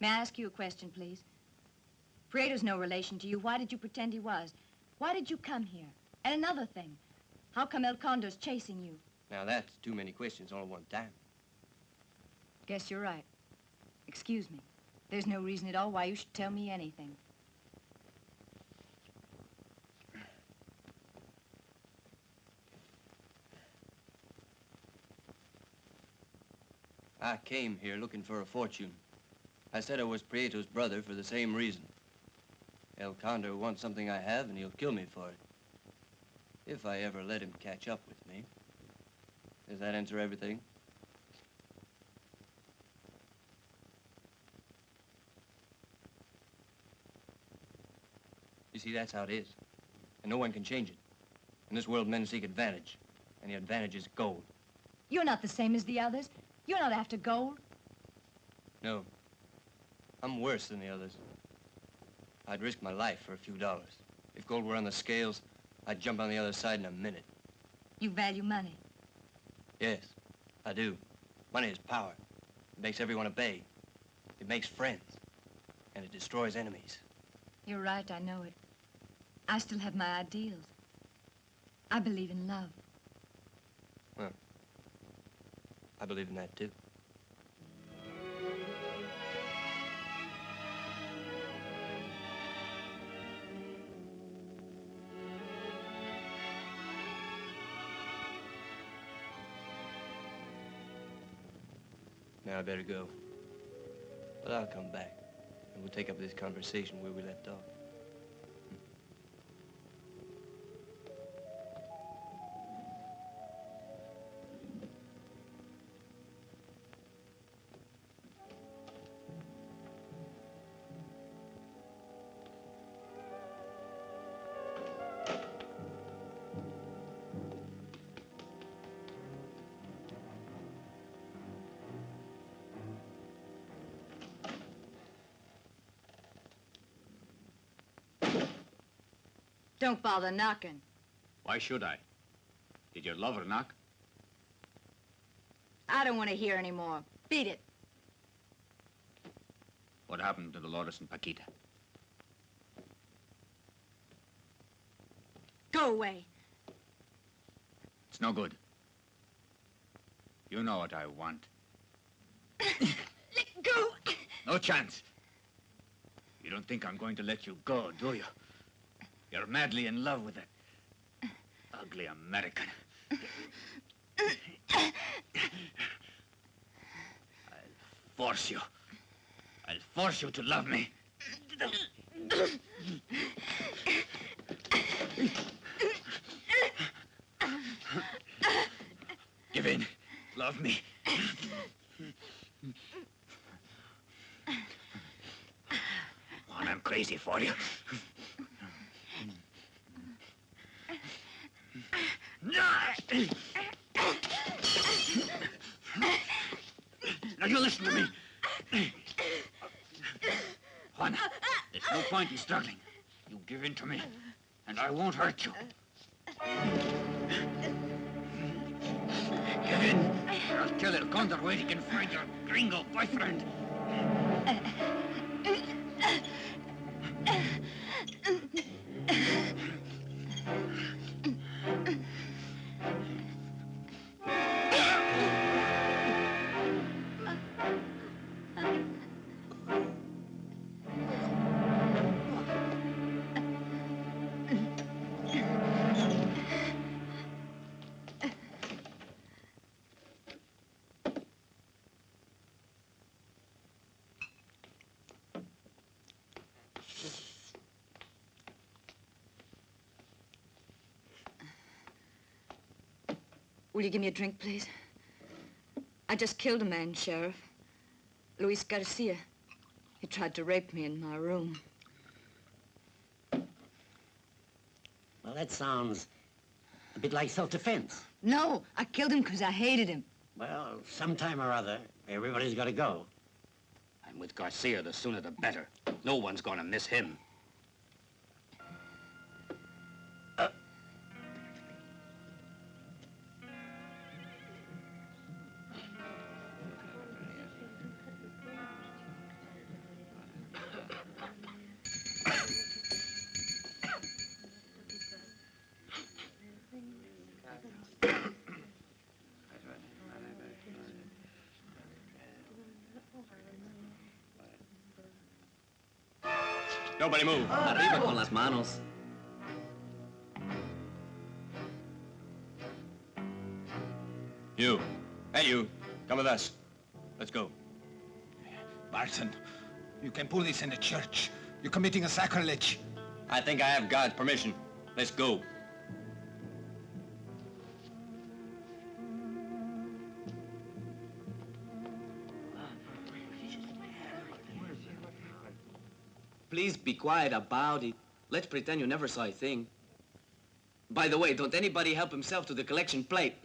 May I ask you a question, please? Prieto's no relation to you. Why did you pretend he was? Why did you come here? And another thing, how come El Condor's chasing you? Now that's too many questions all at one time. Guess you're right. Excuse me. There's no reason at all why you should tell me anything. I came here looking for a fortune. I said I was Prieto's brother for the same reason. El Condor wants something I have, and he'll kill me for it. If I ever let him catch up with me. Does that answer everything? You see, that's how it is. And no one can change it. In this world, men seek advantage. And the advantage is gold. You're not the same as the others. You're not after gold. No. I'm worse than the others. I'd risk my life for a few dollars. If gold were on the scales, I'd jump on the other side in a minute. You value money. Yes, I do. Money is power. It makes everyone obey. It makes friends. And it destroys enemies. You're right, I know it. I still have my ideals. I believe in love. Well, I believe in that, too. Now I better go. But I'll come back, and we'll take up this conversation where we left off. Don't bother knocking. Why should I? Did your lover knock? I don't want to hear any more. Beat it. What happened to Dolores and Paquita? Go away. It's no good. You know what I want. Let go. No chance. You don't think I'm going to let you go, do you? You're madly in love with that ugly American. I'll force you. I'll force you to love me. Give in. Love me. Juan, I'm crazy for you. Now you listen to me. Juan, there's no point in struggling. You give in to me, and I won't hurt you. Give in, or I'll tell El Condor where he can find your gringo boyfriend. Will you give me a drink, please? I just killed a man, Sheriff. Luis Garcia. He tried to rape me in my room. Well, that sounds a bit like self-defense. No, I killed him because I hated him. Well, sometime or other, everybody's got to go. And with Garcia, the sooner the better. No one's gonna miss him. Nobody move. Arriba con las manos. You. Hey, you. Come with us. Let's go. Barton, you can pull this in the church. You're committing a sacrilege. I think I have God's permission. Let's go. Please be quiet about it. Let's pretend you never saw a thing. By the way, don't anybody help himself to the collection plate.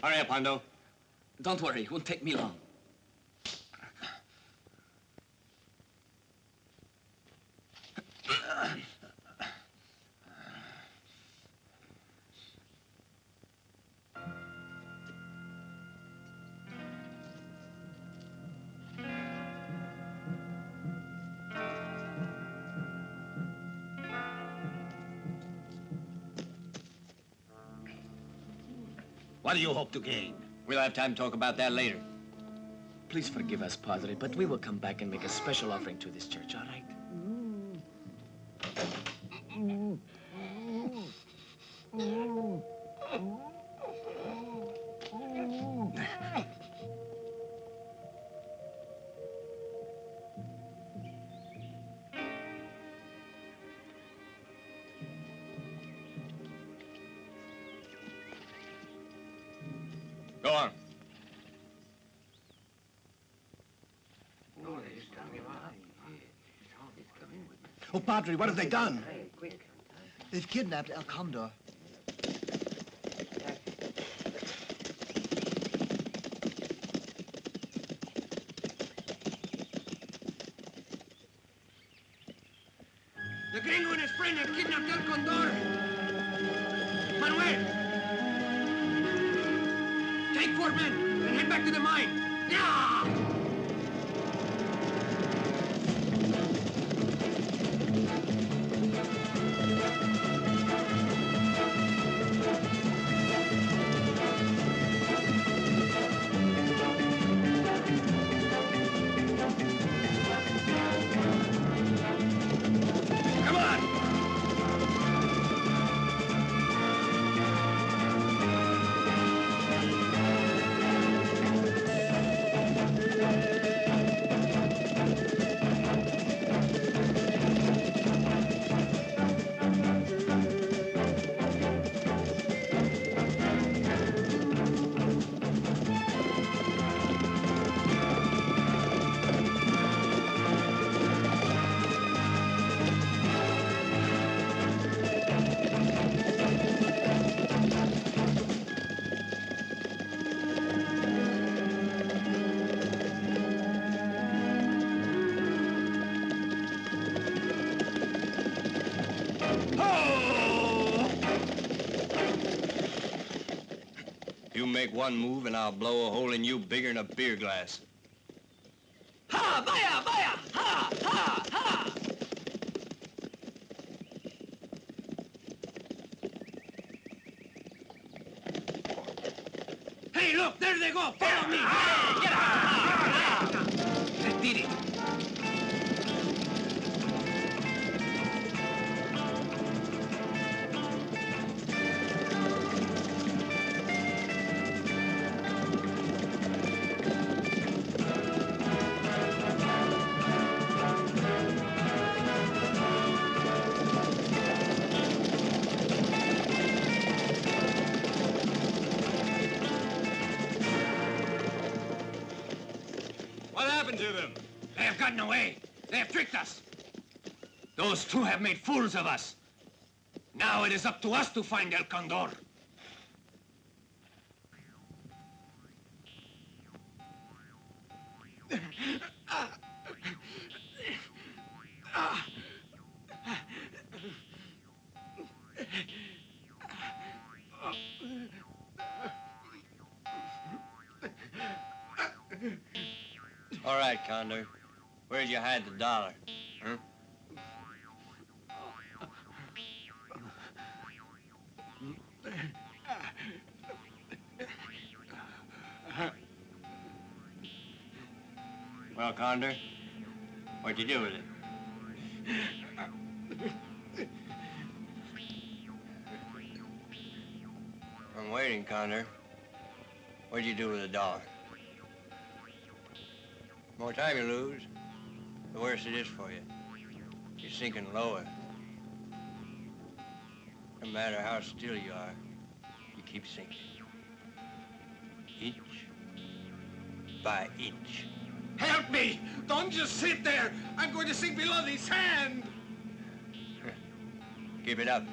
Hurry up, Hondo. Don't worry, it won't take me long. What do you hope to gain? We'll have time to talk about that later. Please forgive us, Padre, but we will come back and make a special offering to this church, all right? Go on. Oh, Padre, what have they done? They've kidnapped El Condor. The gringo and his friend have kidnapped El Condor. Manuel! Take 4 men and head back to the mine. Yeah! make one move and I'll blow a hole in you bigger than a beer glass. Ha! Vaya! Vaya! Ha! Ha! Ha! Hey, look! There they go! Follow me! Hey, get out! They did it! What happened to them? They have gotten away. They have tricked us. Those two have made fools of us. Now it is up to us to find El Condor. All right, Condor. Where'd you hide the dollar? Huh? Well, Condor, what'd you do with it? I'm waiting, Condor. What'd you do with the dollar? The more time you lose, the worse it is for you. You're sinking lower. No matter how still you are, you keep sinking. Inch by inch. Help me! Don't just sit there! I'm going to sink below the sand! Keep it up.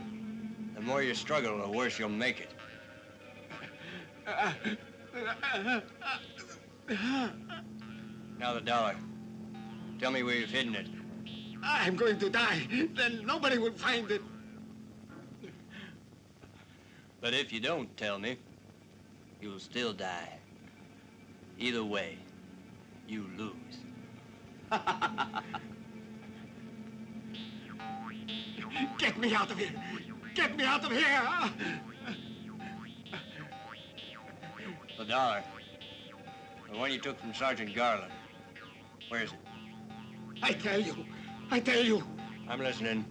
The more you struggle, the worse you'll make it. Now the dollar. Tell me where you've hidden it. I'm going to die. Then nobody will find it. But if you don't tell me, you'll still die. Either way, you lose. Get me out of here! Get me out of here! The dollar. The one you took from Sergeant Garland. Where is it? I tell you. I'm listening.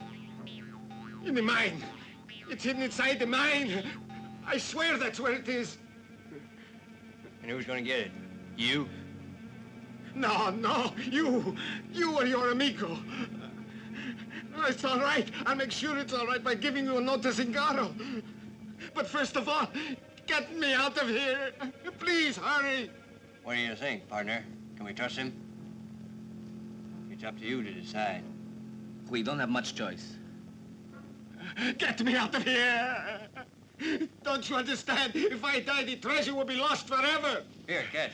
In the mine. It's hidden inside the mine. I swear that's where it is. And who's gonna get it? You? No, you or your amigo. It's all right. I'll make sure it's all right by giving you a nota zingaro. But first of all, get me out of here. Please, hurry. What do you think, partner? Can we trust him? It's up to you to decide. We don't have much choice. Get me out of here. Don't you understand? If I die, the treasure will be lost forever. Here, catch.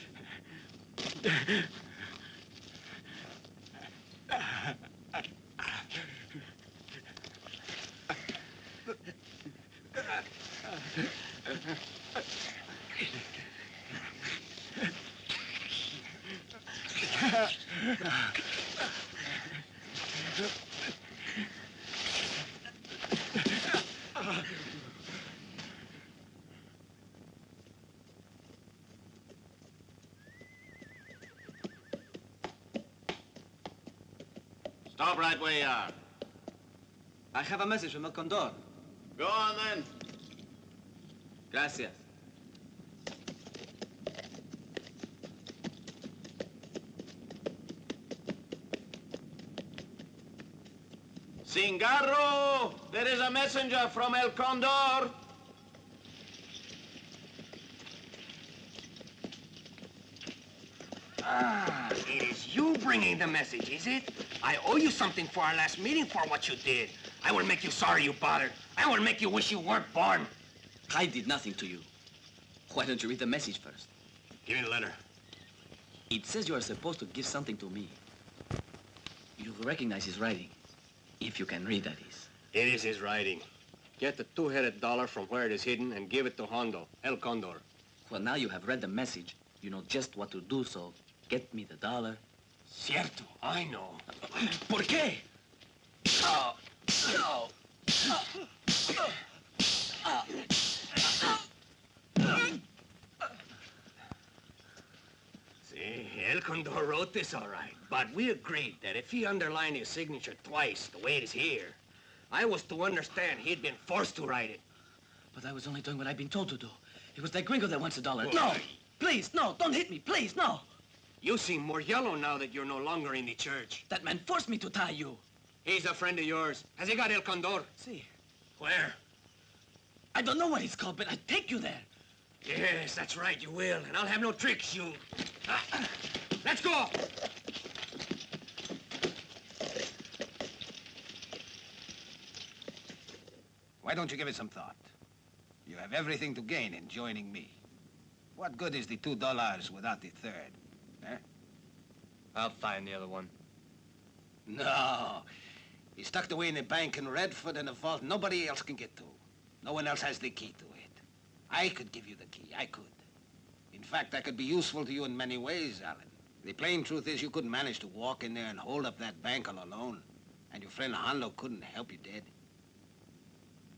Stop right where you are. I have a message from El Condor. Go on, then. Gracias. Cingarro, there is a messenger from El Condor. Ah, it is you bringing the message, is it? I owe you something for our last meeting for what you did. I will make you sorry you bothered. I will make you wish you weren't born. I did nothing to you. Why don't you read the message first? Give me the letter. It says you are supposed to give something to me. You will recognize his writing. If you can read, that is. It is his writing. Get the two-headed dollar from where it is hidden and give it to Hondo, El Condor. Well, now you have read the message. You know just what to do, so get me the $1. Cierto, I know. ¿Por qué? Oh, no. See, El Condor wrote this all right, but we agreed that if he underlined his signature twice, the way it is here, I was to understand he'd been forced to write it. But I was only doing what I'd been told to do. It was that gringo that wants $1. Well, No! Please, no, don't hit me, please, no! You seem more yellow now that you're no longer in the church. That man forced me to tie you. He's a friend of yours. Has he got El Condor? See. Where? I don't know what it's called, but I'd take you there. Yes, that's right, you will. And I'll have no tricks, you. Let's go! Why don't you give it some thought? You have everything to gain in joining me. What good is the $2 without the third? Eh? I'll find the other one. No. He's tucked away in a bank in Redford in a vault nobody else can get to. No one else has the key to it. I could give you the key. I could. In fact, I could be useful to you in many ways, Alan. The plain truth is you couldn't manage to walk in there and hold up that bank all alone. And your friend Hanlo couldn't help you dead.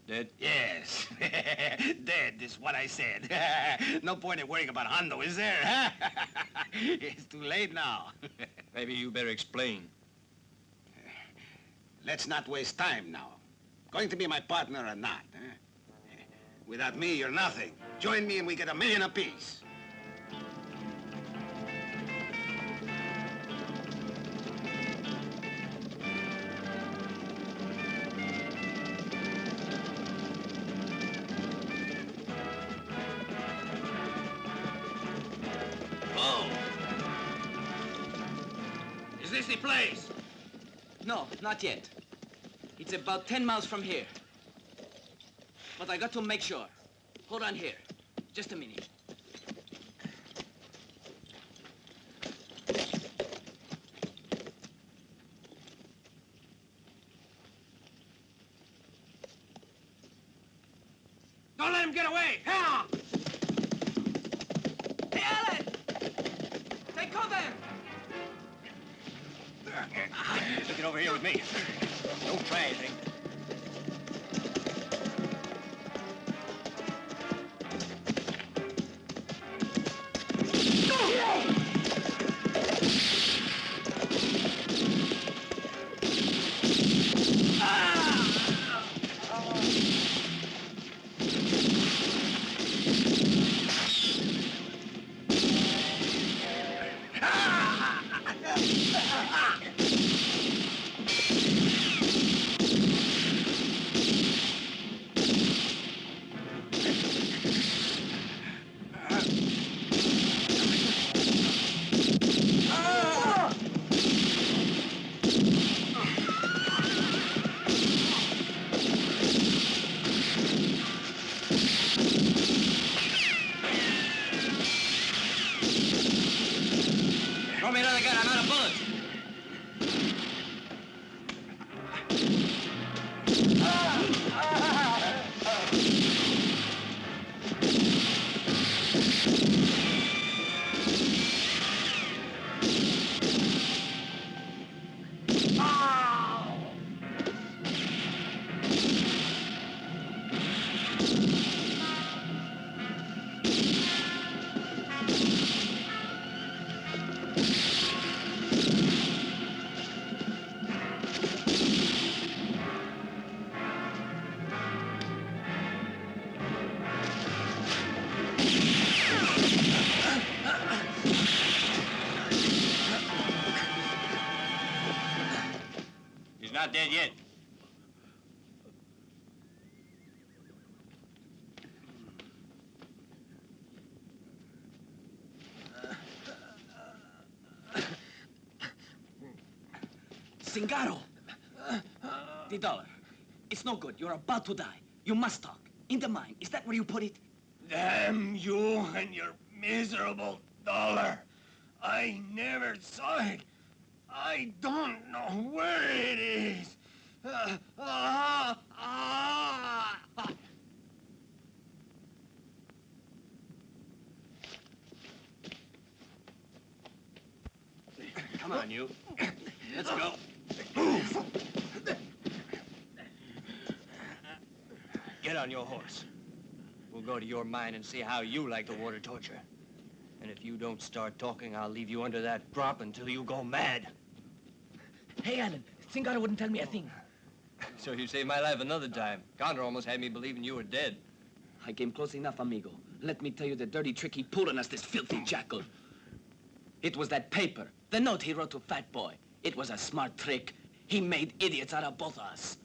Dead? Yes. Dead is what I said. No point in worrying about Hondo, is there? It's too late now. Maybe you better explain. Let's not waste time now. Going to be my partner or not, eh? Without me, you're nothing. Join me and we get $1 million apiece. Is this the place? No, not yet. It's about 10 miles from here. But I got to make sure. Hold on here. Just a minute. Don't let him get away! Hell! Hey, Alan! Take cover! Look it over here with me. Don't try anything. Throw me another gun. I'm out of bullets. He's not dead yet. Zingaro! The $1. It's no good. You're about to die. You must talk. In the mine. Is that where you put it? Damn you and your miserable $1. I never saw it. I don't know where it is. Come on, you. Let's go. Move! Get on your horse. We'll go to your mine and see how you like the water torture. And if you don't start talking, I'll leave you under that drop until you go mad. Hey, Alan, Zingaro wouldn't tell me a thing. So you saved my life another time. Condor almost had me believing you were dead. I came close enough, amigo. Let me tell you the dirty trick he pulled on us, this filthy jackal. It was that paper, the note he wrote to Fat Boy. It was a smart trick. He made idiots out of both of us.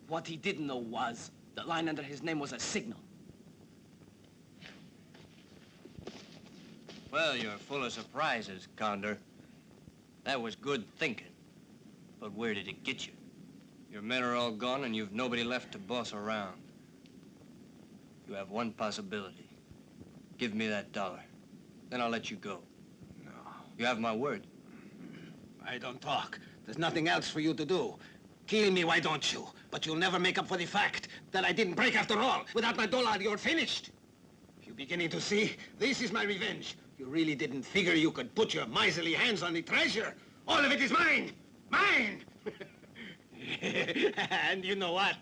What he didn't know was the line under his name was a signal. Well, you're full of surprises, Condor. That was good thinking. But where did it get you? Your men are all gone and you've nobody left to boss around. You have one possibility. Give me that $1. Then I'll let you go. No. You have my word. I don't talk. There's nothing else for you to do. Kill me, why don't you? But you'll never make up for the fact that I didn't break after all. Without my $1, you're finished. You're beginning to see? This is my revenge. You really didn't figure you could put your miserly hands on the treasure. All of it is mine. Mine! And you know what?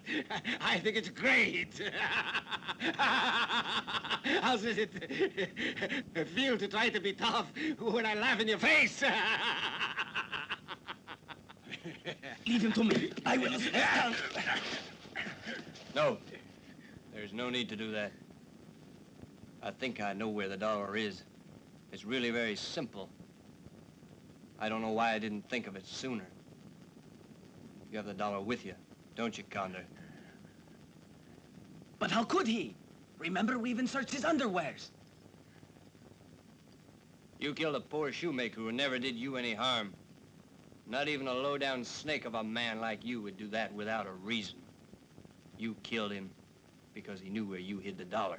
I think it's great. How does it feel to try to be tough when I laugh in your face? Leave him to me. I will. No. There's no need to do that. I think I know where the $1 is. It's really very simple. I don't know why I didn't think of it sooner. You have the $1 with you, don't you, Condor? But how could he? Remember, we even searched his underwears. You killed a poor shoemaker who never did you any harm. Not even a low-down snake of a man like you would do that without a reason. You killed him because he knew where you hid the $1.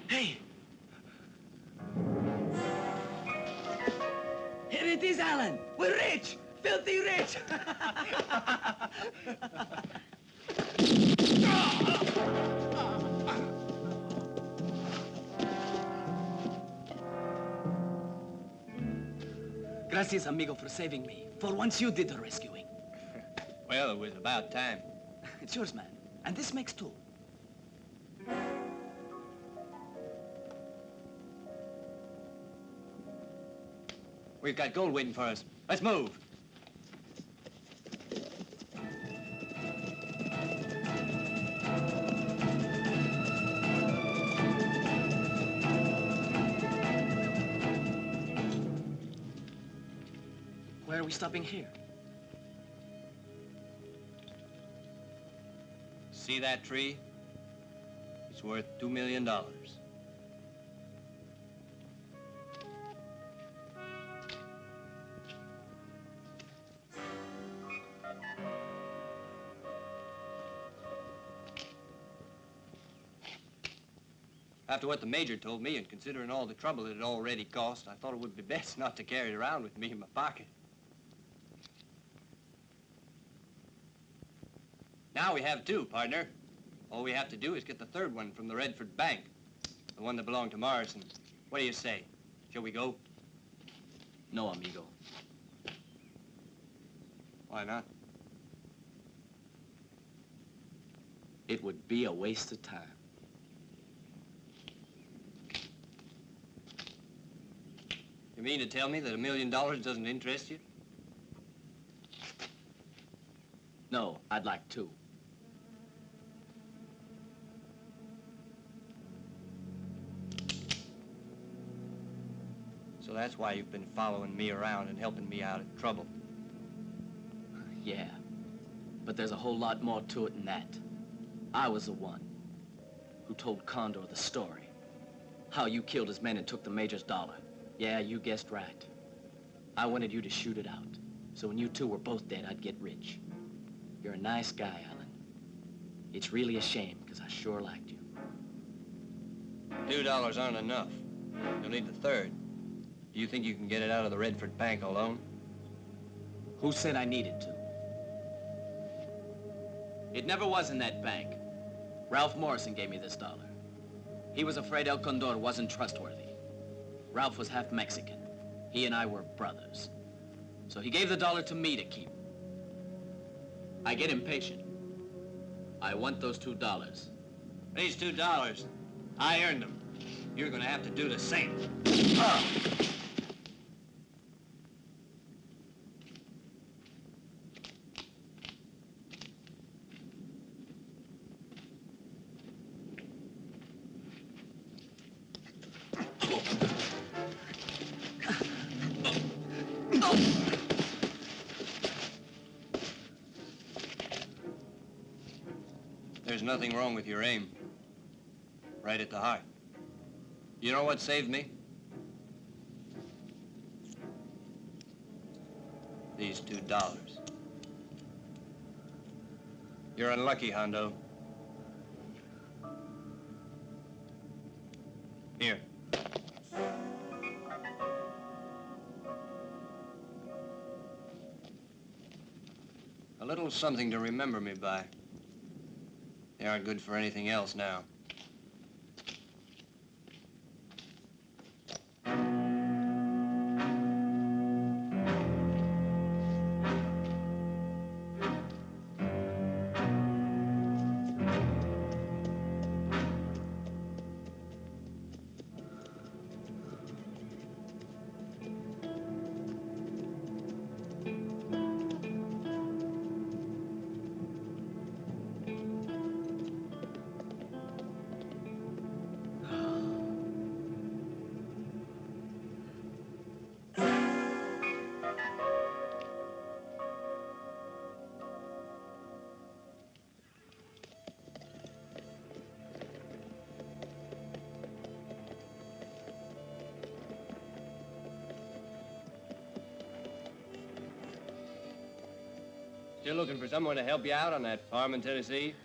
Hey! Here it is, Alan! We're rich! Filthy rich! Gracias, amigo, for saving me. For once you did the rescuing. Well, it was about time. It's yours, man. And this makes 2. We've got gold waiting for us. Let's move. Why are we stopping here? See that tree? It's worth $2 million. After what the Major told me, and considering all the trouble it had already cost, I thought it would be best not to carry it around with me in my pocket. Now we have 2, partner. All we have to do is get the 3rd one from the Redford Bank, the one that belonged to Morrison. What do you say? Shall we go? No, amigo. Why not? It would be a waste of time. You mean to tell me that $1 million doesn't interest you? No, I'd like 2. So that's why you've been following me around and helping me out of trouble. Yeah, but there's a whole lot more to it than that. I was the one who told Condor the story. How you killed his men and took the Major's $1. Yeah, you guessed right. I wanted you to shoot it out. So when you 2 were both dead, I'd get rich. You're a nice guy, Alan. It's really a shame, because I sure liked you. $2 aren't enough. You'll need the 3rd. Do you think you can get it out of the Redford Bank alone? Who said I needed to? It never was in that bank. Ralph Morrison gave me this $1. He was afraid El Condor wasn't trustworthy. Ralph was half Mexican. He and I were brothers. So he gave the dollar to me to keep. I get impatient. I want those $2. These $2, I earned them. You're gonna have to do the same. There's nothing wrong with your aim. Right at the heart. You know what saved me? These $2. You're unlucky, Hondo. Here. A little something to remember me by. They aren't good for anything else now. Still looking for someone to help you out on that farm in Tennessee?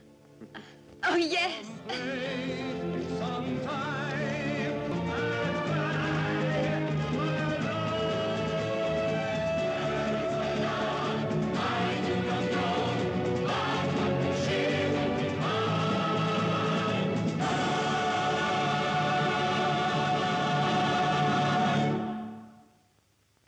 Oh, yes.